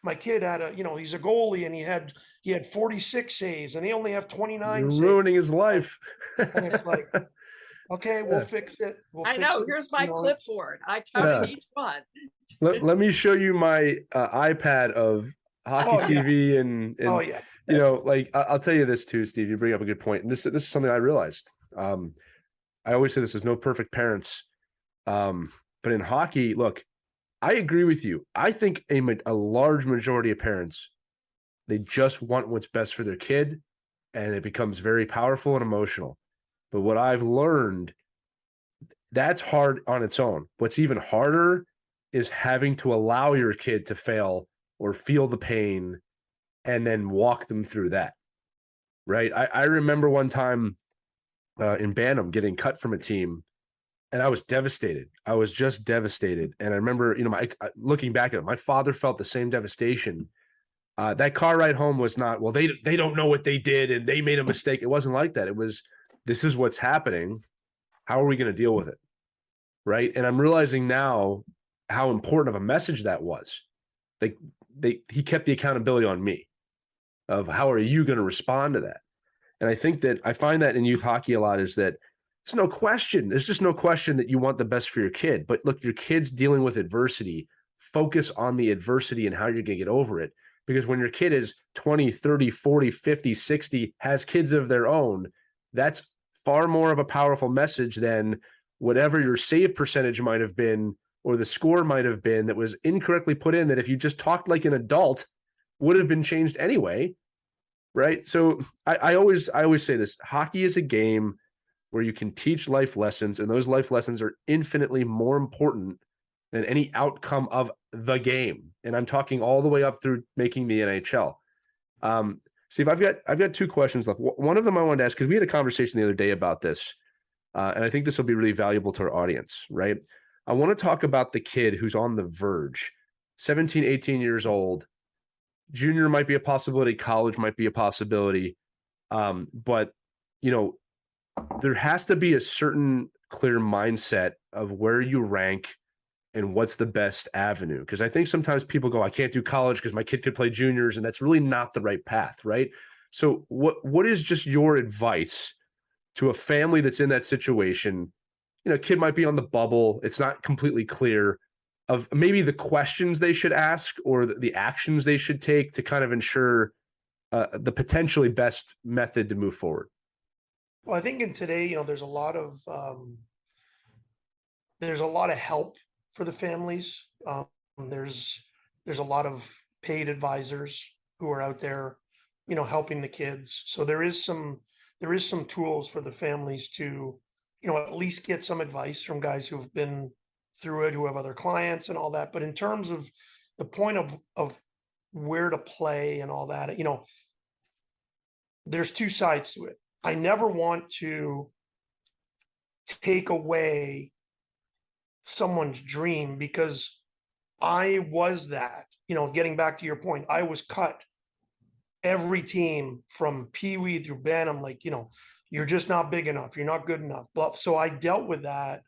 my kid had he's a goalie and he had 46 saves and he only have 29 You're saves. ruining his life. And it's like, okay, we'll fix it. I know. Here's my clipboard. I counted each one. Let me show you my iPad of hockey TV and oh yeah. Like, I'll tell you this too, Steve. You bring up a good point, and this is something I realized. I always say this: there's no perfect parents, but in hockey, look, I agree with you. I think a large majority of parents, they just want what's best for their kid, and it becomes very powerful and emotional. But what I've learned, that's hard on its own. What's even harder is having to allow your kid to fail or feel the pain and then walk them through that. Right. I remember one time in Bantam getting cut from a team, and I was devastated. I was just devastated. And I remember, looking back at it, my father felt the same devastation. That car ride home was not, well, they don't know what they did and they made a mistake. It wasn't like that. It was, this is what's happening. How are we going to deal with it? Right. And I'm realizing now how important of a message that was. He kept the accountability on me of how are you going to respond to that? And I think that I find that in youth hockey a lot is that There's no question. There's just no question that you want the best for your kid. But look, your kid's dealing with adversity. Focus on the adversity and how you're going to get over it. Because when your kid is 20, 30, 40, 50, 60, has kids of their own, that's far more of a powerful message than whatever your save percentage might have been or the score might have been that was incorrectly put in, that if you just talked like an adult would have been changed anyway. Right. So I always say this: hockey is a game where you can teach life lessons, and those life lessons are infinitely more important than any outcome of the game. And I'm talking all the way up through making the NHL. Steve, I've got two questions left. One of them I wanted to ask, because we had a conversation the other day about this, and I think this will be really valuable to our audience, right? I want to talk about the kid who's on the verge, 17, 18 years old. Junior might be a possibility, college might be a possibility. But, you know, there has to be a certain clear mindset of where you rank and what's the best avenue. Because I think sometimes people go, I can't do college because my kid could play juniors, and that's really not the right path, right? So what is just your advice to a family that's in that situation? You know, kid might be on the bubble. It's not completely clear of maybe the questions they should ask or the actions they should take to kind of ensure the potentially best method to move forward. Well, I think in today, you know, there's a lot of help for the families. There's a lot of paid advisors who are out there, you know, helping the kids. So there is some tools for the families to, you know, at least get some advice from guys who have been through it, who have other clients and all that. But in terms of the point of where to play and all that, you know, there's two sides to it. I never want to take away someone's dream, because I was that, you know, getting back to your point, I was cut every team from Pee Wee through Bantam, like, you know, you're just not big enough, you're not good enough. But so I dealt with that.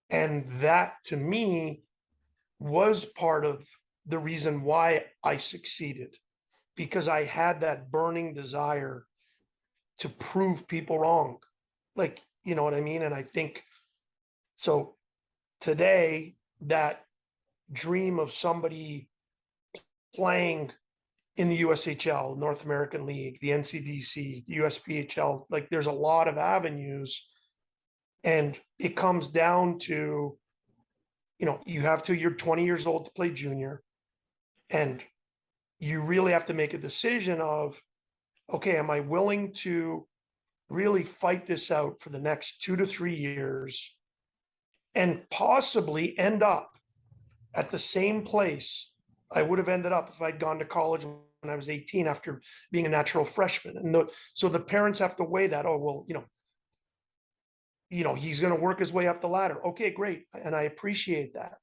And that to me was part of the reason why I succeeded, because I had that burning desire to prove people wrong. Like, you know what I mean? And I think so today, that dream of somebody playing in the USHL, North American League, the NCDC, the USPHL, like there's a lot of avenues. And it comes down to, you know, you have to, you're 20 years old to play junior. And you really have to make a decision of, okay, am I willing to really fight this out for the next 2 to 3 years and possibly end up at the same place I would have ended up if I'd gone to college when I was 18 after being a natural freshman. And so the parents have to weigh that. Oh, well, you know, he's going to work his way up the ladder. Okay, great. And I appreciate that.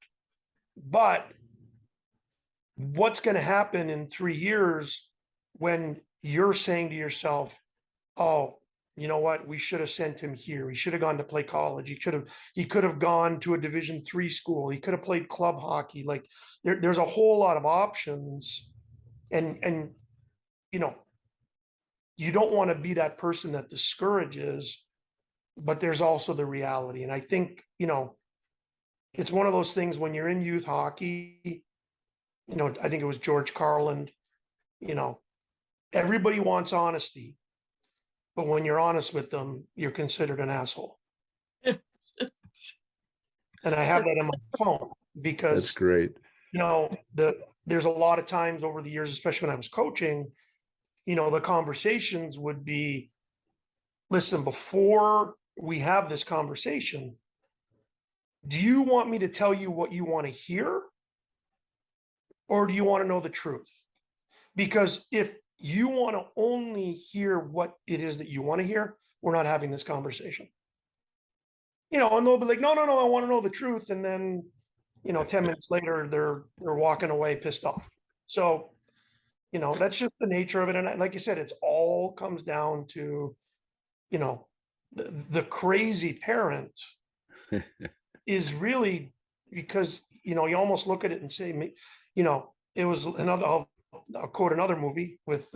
But what's going to happen in 3 years when you're saying to yourself, oh, you know what? We should have sent him here. He should have gone to play college. He could have gone to a Division III school. He could have played club hockey. Like there's a whole lot of options. And, you know, you don't want to be that person that discourages, but there's also the reality. And I think, you know, it's one of those things when you're in youth hockey, you know, I think it was George Carlin, you know, everybody wants honesty, but when you're honest with them, you're considered an asshole. And I have that in my phone because That's great. You know, there's a lot of times over the years, especially when I was coaching, you know, the conversations would be, listen, before we have this conversation, do you want me to tell you what you want to hear? Or do you want to know the truth? Because if you want to only hear what it is that you want to hear, we're not having this conversation. You know, and they'll be like, no, I want to know the truth. And then, you know, 10 minutes later, they're walking away pissed off. So, you know, that's just the nature of it. And like you said, it's all comes down to, you know, the crazy parent is really because, you know, you almost look at it and say, you know, it was another, I'll quote another movie with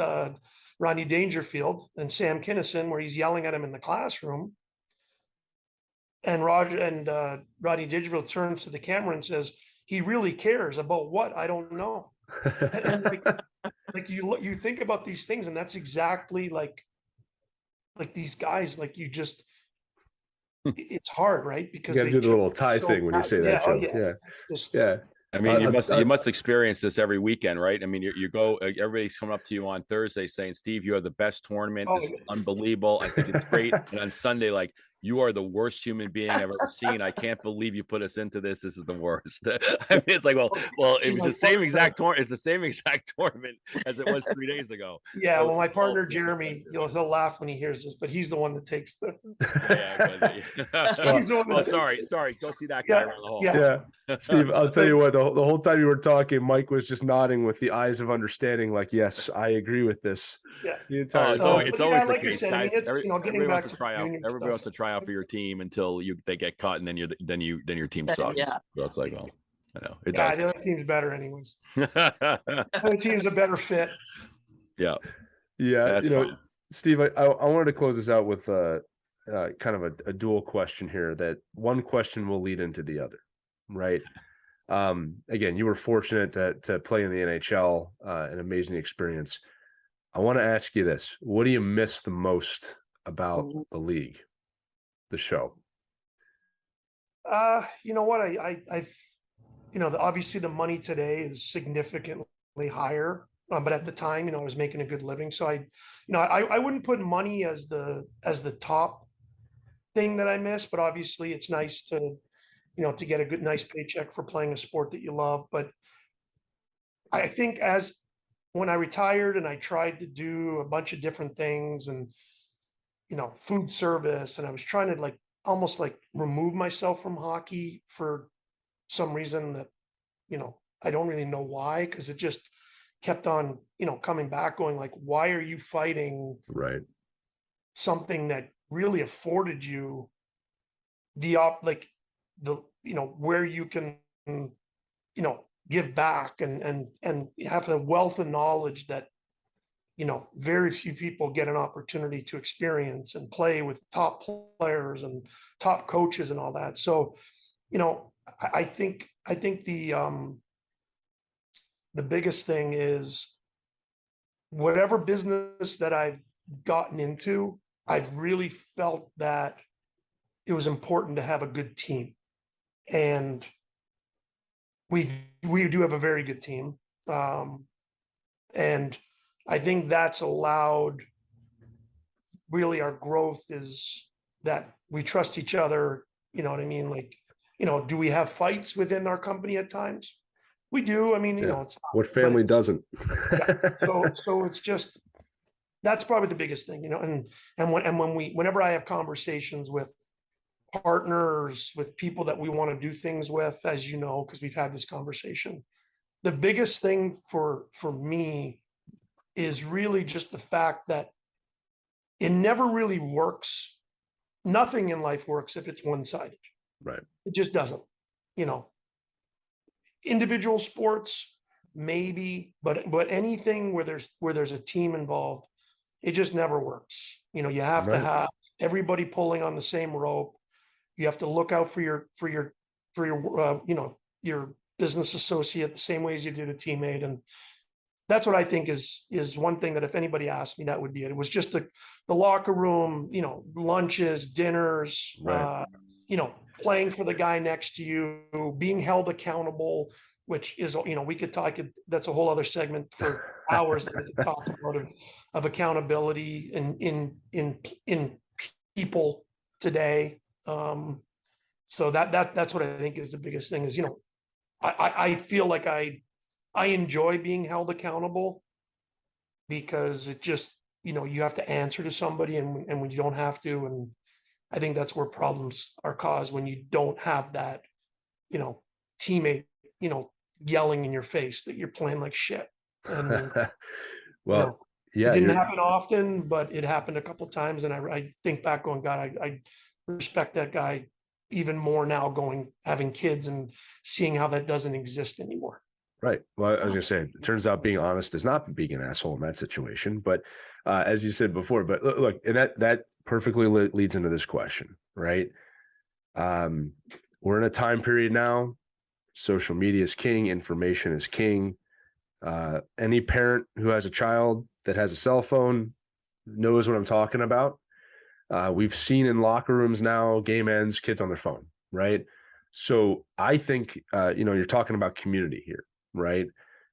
Rodney Dangerfield and Sam Kinison, where he's yelling at him in the classroom. And Rodney Dangerfield turns to the camera and says, "He really cares about what? I don't know." And like you think about these things, and that's exactly like these guys. Like it's hard, right? You Because got to they do the just little tie so thing when you say that, yeah, Joe. oh, yeah. Yeah, Just yeah. I mean, you I- must experience this every weekend, right? I mean, you go, everybody's coming up to you on Thursday saying, "Steve, you have the best tournament. Oh, This is yeah. unbelievable. I think it's great." And on Sunday, like, "You are the worst human being I've ever seen. I can't believe you put us into this. This is the worst." I mean, it's like, well, it was the same exact tournament. It's the same exact tournament as it was 3 days ago. Yeah, So well, my it's all partner Jeremy, he'll laugh when he hears this, but he's the one that takes the. yeah. He's the one Oh, that sorry. Go see that guy Yeah, around the hall. yeah. Steve, I'll tell you what, the whole time you were talking, Mike was just nodding with the eyes of understanding, like, yes, I agree with this. Yeah. The entire It's time. always, it's always the like I case, said, I guys. mean, it's, Everybody getting back wants to to try out. junior Everybody wants to try out for your team until they get cut, and then your team sucks. Yeah. So it's like, well, I know it Yeah, does. the other team's better anyways. The other team's a better fit. Yeah. Yeah, That's fine. Steve, I wanted to close this out with kind of a dual question here. That one question will lead into the other, right? Again, you were fortunate to play in the NHL, an amazing experience. I want to ask you this: what do you miss the most about the league, the show? You know what? Obviously the money today is significantly higher. But at the time, I was making a good living. So I wouldn't put money as the top thing that I miss, but obviously it's nice to get a nice paycheck for playing a sport that you love. But I think when I retired and I tried to do a bunch of different things and, food service, and I was trying to almost remove myself from hockey for some reason that, I don't really know why, because it just kept on, coming back going like, why are you fighting Right. something that really afforded you where you can, give back and have a wealth of knowledge that, very few people get an opportunity to experience and play with top players and top coaches and all that. So, I think the biggest thing is whatever business that I've gotten into, I've really felt that it was important to have a good team. And we do have a very good team. And I think that's allowed really our growth is that we trust each other. You know what I mean? Do we have fights within our company at times? We do. I mean, it's not, what family doesn't? yeah. So it's just, that's probably the biggest thing, whenever I have conversations with partners, with people that we want to do things with, as because we've had this conversation, the biggest thing for me is really just the fact that it never really works. Nothing in life works if it's one-sided. Right. It just doesn't, individual sports, maybe, but anything where there's a team involved, it just never works. You have to have everybody pulling on the same rope. You have to look out for your your business associate the same way as you do a teammate. And that's what I think is one thing that if anybody asked me, that would be it. It was just the locker room, lunches, dinners, Right. Playing for the guy next to you, being held accountable, which is, we could talk, that's a whole other segment for hours that we could talk about of accountability in people today. So that's what I think is the biggest thing is, I feel like I enjoy being held accountable because it just, you have to answer to somebody and when you don't have to. And I think that's where problems are caused when you don't have that, teammate, yelling in your face that you're playing like shit. And Well, yeah, it didn't happen often, but it happened a couple of times. And I think back going, God, I respect that guy even more now, having kids and seeing how that doesn't exist anymore. Right. Well, I was going to say, it turns out being honest is not being an asshole in that situation. But as you said before, but look, and that perfectly leads into this question, right? We're in a time period now. Social media is king. Information is king. Any parent who has a child that has a cell phone knows what I'm talking about. We've seen in locker rooms now, game ends, kids on their phone, right? So I think, you're talking about community here, right?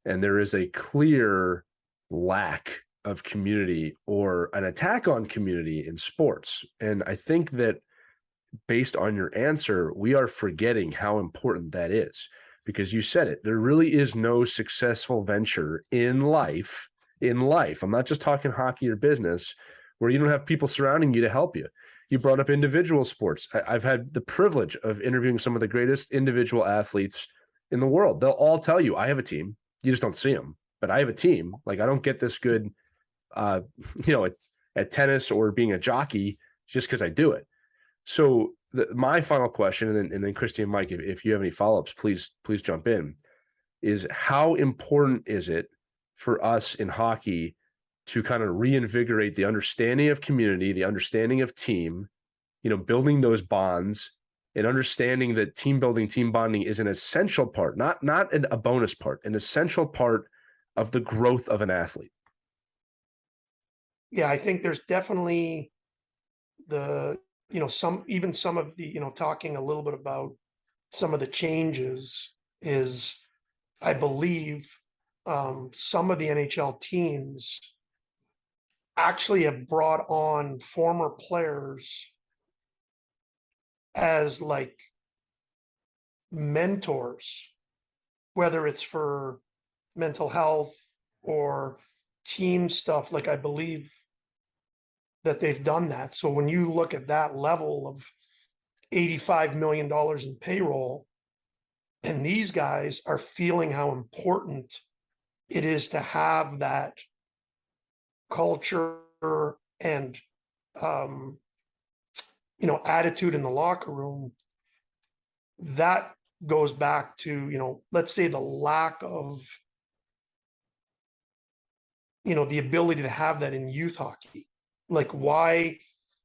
And there is a clear lack of community or an attack on community in sports. And I think that based on your answer, we are forgetting how important that is, because you said it. There really is no successful venture in life. I'm not just talking hockey or business, where you don't have people surrounding you to help you. You brought up individual sports. I've had the privilege of interviewing some of the greatest individual athletes in the world. They'll all tell you, I have a team. You just don't see them, but I have a team. Like, I don't get this good, at tennis or being a jockey just because I do it. So my final question, and then Christy and Mike, if you have any follow-ups, please jump in, is how important is it for us in hockey to kind of reinvigorate the understanding of community, the understanding of team, building those bonds, and understanding that team building, team bonding is an essential part, not a bonus part, an essential part of the growth of an athlete? Yeah, I think there's definitely some of the, talking a little bit about some of the changes is, I believe, some of the NHL teams actually have brought on former players as like mentors, whether it's for mental health or team stuff. Like, I believe that they've done that. So when you look at that level of $85 million in payroll, and these guys are feeling how important it is to have that culture and attitude in the locker room, that goes back to, let's say, the lack of the ability to have that in youth hockey. Like, why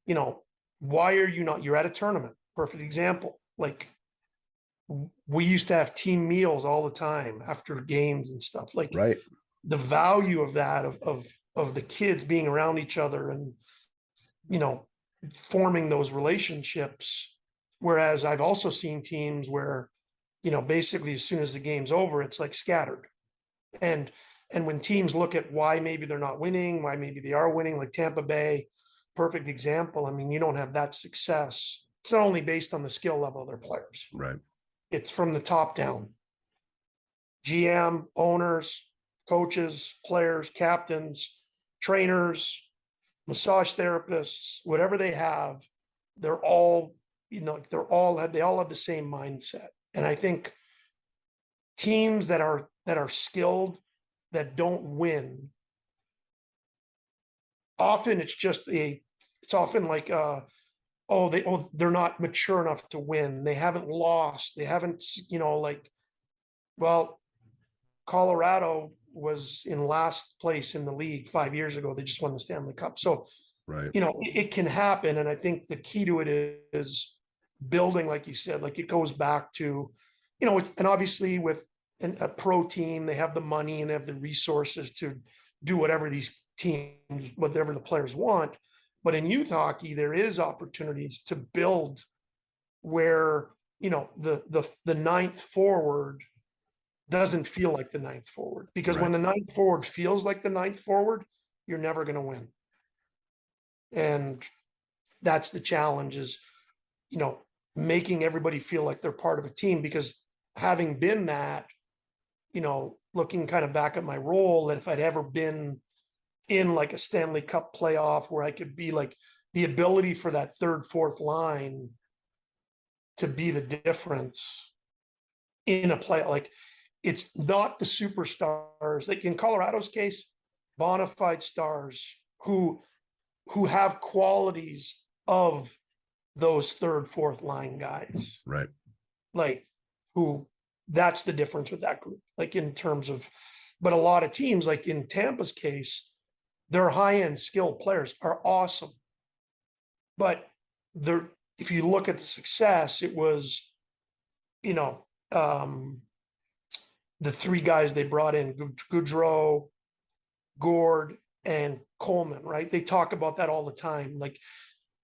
are you not, you're at a tournament, perfect example. Like, we used to have team meals all the time after games and stuff. Like, Right. The value of that, of the kids being around each other and, forming those relationships. Whereas I've also seen teams where, basically as soon as the game's over, it's like scattered. And when teams look at why maybe they're not winning, why maybe they are winning, like Tampa Bay, perfect example. I mean, you don't have that success. It's not only based on the skill level of their players. Right. It's from the top down. GM, owners, coaches, players, captains, trainers, massage therapists, whatever they have, they all have the same mindset. And I think teams that are skilled, that don't win, often it's often like they're not mature enough to win. They haven't lost. They haven't, Colorado was in last place in the league 5 years ago. They just won the Stanley Cup. So, right, it can happen. And I think the key to it is building, like you said, like it goes back to, and obviously with a pro team, they have the money and they have the resources to do whatever the players want. But in youth hockey, there is opportunities to build where, the ninth forward doesn't feel like the ninth forward, because Right. when the ninth forward feels like the ninth forward, you're never going to win. And that's the challenge, is, making everybody feel like they're part of a team. Because having been that, looking kind of back at my role, that if I'd ever been in like a Stanley Cup playoff where I could be like the ability for that third, fourth line to be the difference in a play, like, it's not the superstars, like in Colorado's case, bona fide stars who have qualities of those third, fourth line guys. Right. Like, that's the difference with that group. Like, in terms of, but a lot of teams, like in Tampa's case, their high-end skilled players are awesome, but if you look at the success, it was, you know, the three guys they brought in, Goudreau, Gord, and Coleman, right? They talk about that all the time. Like,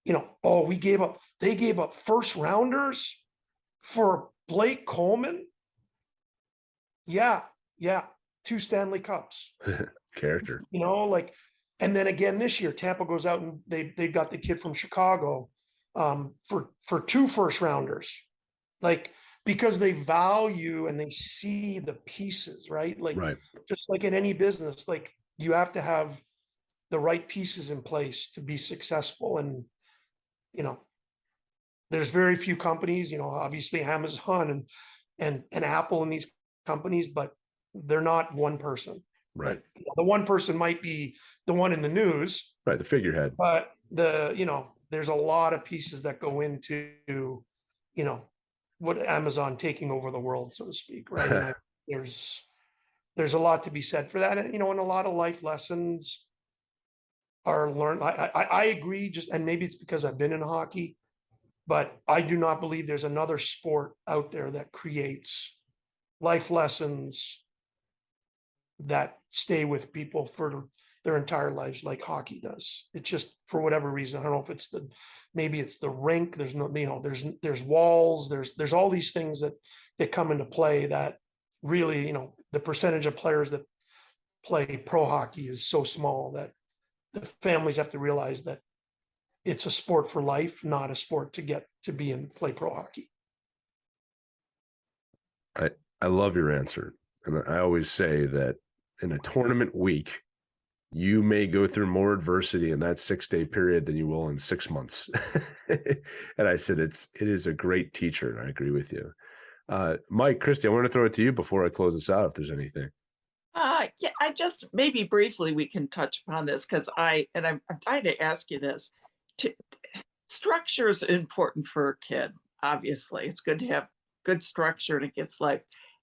you know, oh, they gave up first rounders for Blake Coleman. Yeah. 2 Stanley Cups. Character. You know, like, and then again this year, Tampa goes out and they got the kid from Chicago for 2 first rounders. Like, because they value and they see the pieces, right? Like, Right. just like in any business, like you have to have the right pieces in place to be successful. And, you know, there's very few companies, you know, obviously Amazon and Apple and these companies, but they're not one person. Right. Like, the one person might be the one in the news, Right. The figurehead. but there's a lot of pieces that go into, you know, what Amazon taking over the world, so to speak, right? And there's a lot to be said for that, and you know, and a lot of life lessons are learned. I agree, and maybe it's because I've been in hockey, but I do not believe there's another sport out there that creates life lessons that stay with people for their entire lives like hockey does. It's just, for whatever reason, I don't know if it's maybe it's the rink. There's no, you know, there's walls, there's all these things that come into play that really, you know, the percentage of players that play pro hockey is so small that the families have to realize that it's a sport for life, not a sport to get to be and play pro hockey. I love your answer. And I always say that in a tournament week, you may go through more adversity in that 6-day period than you will in 6 months. And I said, it is a great teacher. And I agree with you. Mike, Christy, I want to throw it to you before I close this out, if there's anything. Yeah, I just, maybe briefly we can touch upon this, because I'm trying to ask you this. Structure is important for a kid. Obviously, it's good to have good structure in a kid's life.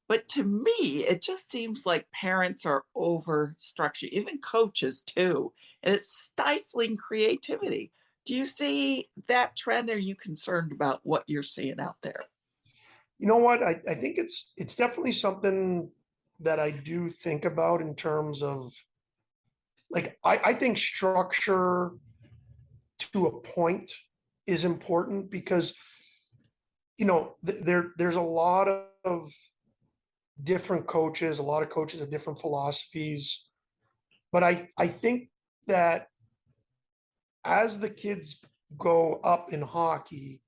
But to me, it just seems like parents are over structured, even coaches too, and it's stifling creativity. Do you see that trend? Are you concerned about what you're seeing out there? You know what? I think it's definitely something that I do think about in terms of, like, I think structure to a point is important because, you know, there's a lot of different coaches, a lot of coaches have different philosophies. But I think that as the kids go up in hockey,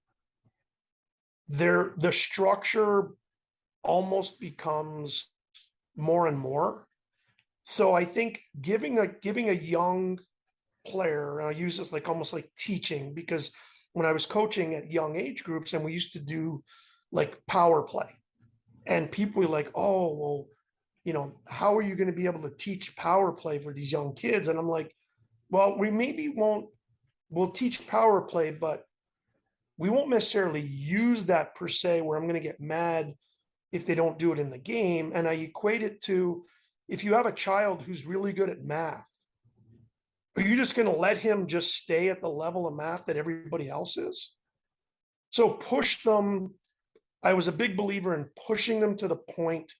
the structure almost becomes more and more. So I think giving a young player, and I use this like almost like teaching, because when I was coaching at young age groups and we used to do like power play, and people were like, oh, well, you know, how are you going to be able to teach power play for these young kids? And I'm like, well, we'll teach power play, but we won't necessarily use that per se, where I'm going to get mad if they don't do it in the game. And I equate it to, if you have a child who's really good at math, are you just going to let him just stay at the level of math that everybody else is? So push them. I was a big believer in pushing them to the point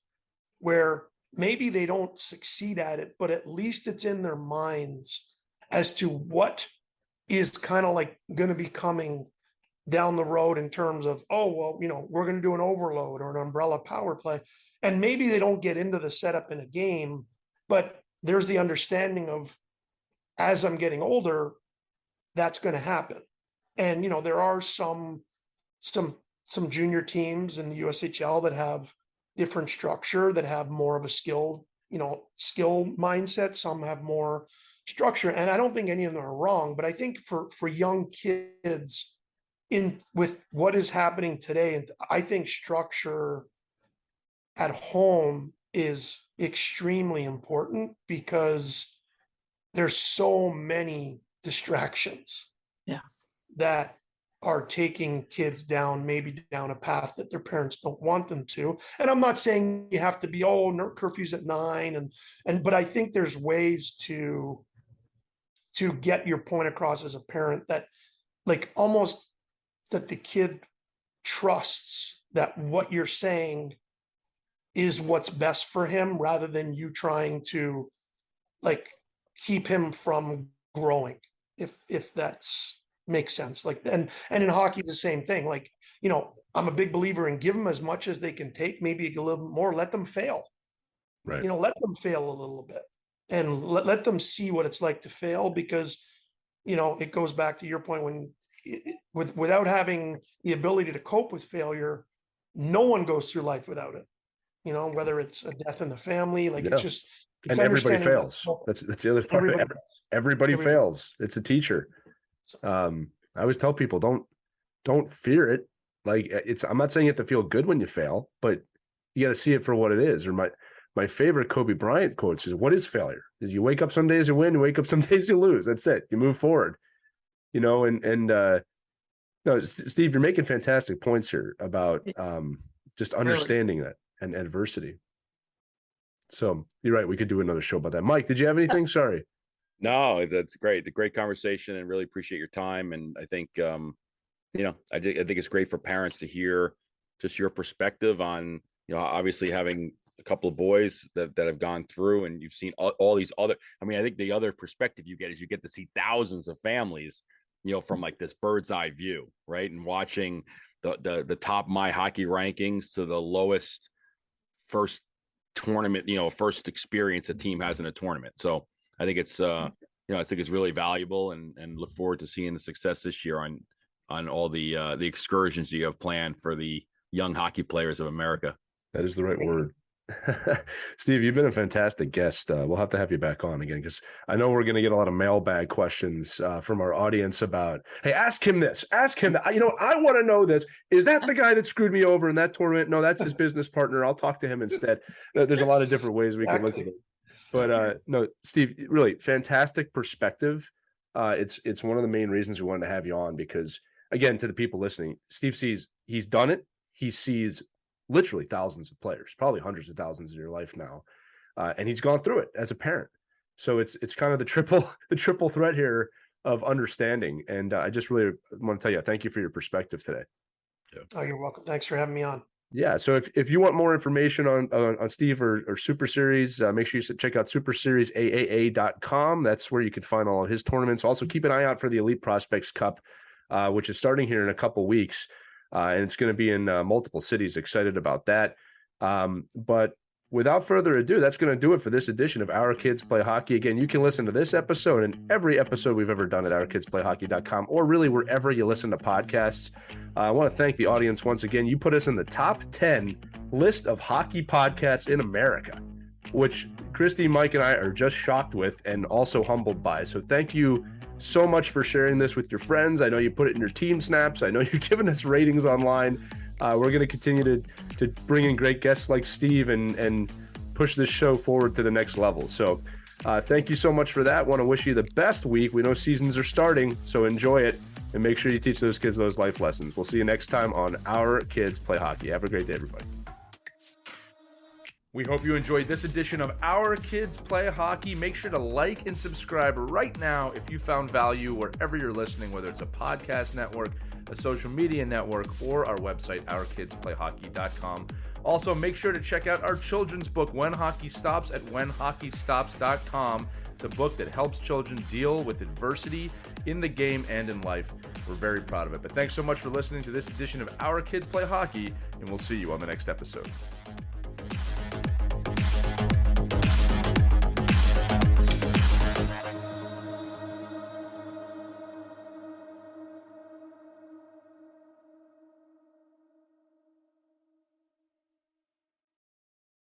where maybe they don't succeed at it, but at least it's in their minds as to what is kind of like going to be coming down the road in terms of, oh, well, you know, we're going to do an overload or an umbrella power play. And maybe they don't get into the setup in a game, but there's the understanding of, as I'm getting older, that's going to happen. And, you know, there are some junior teams in the USHL that have different structure, that have more of a skill mindset. Some have more structure. And I don't think any of them are wrong, but I think for young kids, with what is happening today, and I think structure at home is extremely important, because there's so many distractions that are taking kids maybe down a path that their parents don't want them to. And I'm not saying you have to be, curfew's at 9, but I think there's ways to get your point across as a parent, that like almost that the kid trusts that what you're saying is what's best for him, rather than you trying to like keep him from growing, if that's makes sense. Like, and in hockey the same thing. Like, you know, I'm a big believer in give them as much as they can take, maybe a little more, let them fail. Right. You know, let them fail a little bit, and let them see what it's like to fail, because, you know, it goes back to your point, when without having the ability to cope with failure, no one goes through life without it. You know, whether it's a death in the fammy, like it's just, and everybody fails. That's the other part. Everybody fails. It's a teacher. I always tell people, don't fear it. Like, I'm not saying you have to feel good when you fail, but you got to see it for what it is. Or my favorite Kobe Bryant quote is, what is failure? Is you wake up some days you win, you wake up some days you lose. That's it. You move forward, you know, no, Steve, you're making fantastic points here about just understanding that and adversity. So you're right. We could do another show about that. Mike, did you have anything? Sorry. No, that's great. The great conversation, and really appreciate your time. And I think, you know, I think it's great for parents to hear just your perspective on, you know, obviously having a couple of boys that have gone through, and you've seen all these other, I mean, I think the other perspective you get is you get to see thousands of families, you know, from like this bird's eye view, right? And watching the top My Hockey rankings to the lowest first tournament, you know, first experience a team has in a tournament. So I think it's, you know, I think it's really valuable, and look forward to seeing the success this year on all the excursions you have planned for the young hockey players of America. That is the right word. Steve, you've been a fantastic guest. We'll have to have you back on again, because I know we're going to get a lot of mailbag questions from our audience about, hey, ask him this, ask him that. You know, I want to know this. Is that the guy that screwed me over in that tournament? No, that's his business partner. I'll talk to him instead. There's a lot of different ways we can look at it. But no, Steve, really fantastic perspective. It's one of the main reasons we wanted to have you on, because, again, to the people listening, Steve he's done it. He sees literally thousands of players, probably hundreds of thousands in your life now. And he's gone through it as a parent. So it's kind of the triple threat here of understanding. And I just really want to tell you, thank you for your perspective today. Oh, you're welcome. Thanks for having me on. Yeah. So if you want more information on Steve or Super Series, make sure you check out SuperSeries AAA.com. That's where you can find all of his tournaments. Also, keep an eye out for the Elite Prospects Cup, which is starting here in a couple weeks. And it's going to be in multiple cities. Excited about that. But without further ado, that's going to do it for this edition of Our Kids Play Hockey. Again, you can listen to this episode and every episode we've ever done at ourkidsplayhockey.com, or really wherever you listen to podcasts. I want to thank the audience once again. You put us in the top 10 list of hockey podcasts in America, which Christy, Mike, and I are just shocked with and also humbled by. So thank you so much for sharing this with your friends. I know you put it in your team snaps. I know you're giving us ratings online. We're going to continue to bring in great guests like Steve and push this show forward to the next level. So thank you so much for that. Want to wish you the best week. We know seasons are starting, so enjoy it and make sure you teach those kids those life lessons. We'll see you next time on Our Kids Play Hockey. Have a great day, everybody. We hope you enjoyed this edition of Our Kids Play Hockey. Make sure to like and subscribe right now if you found value wherever you're listening, whether it's a podcast network, a social media network, or our website, ourkidsplayhockey.com. Also, make sure to check out our children's book, When Hockey Stops, at whenhockeystops.com. It's a book that helps children deal with adversity in the game and in life. We're very proud of it. But thanks so much for listening to this edition of Our Kids Play Hockey, and we'll see you on the next episode.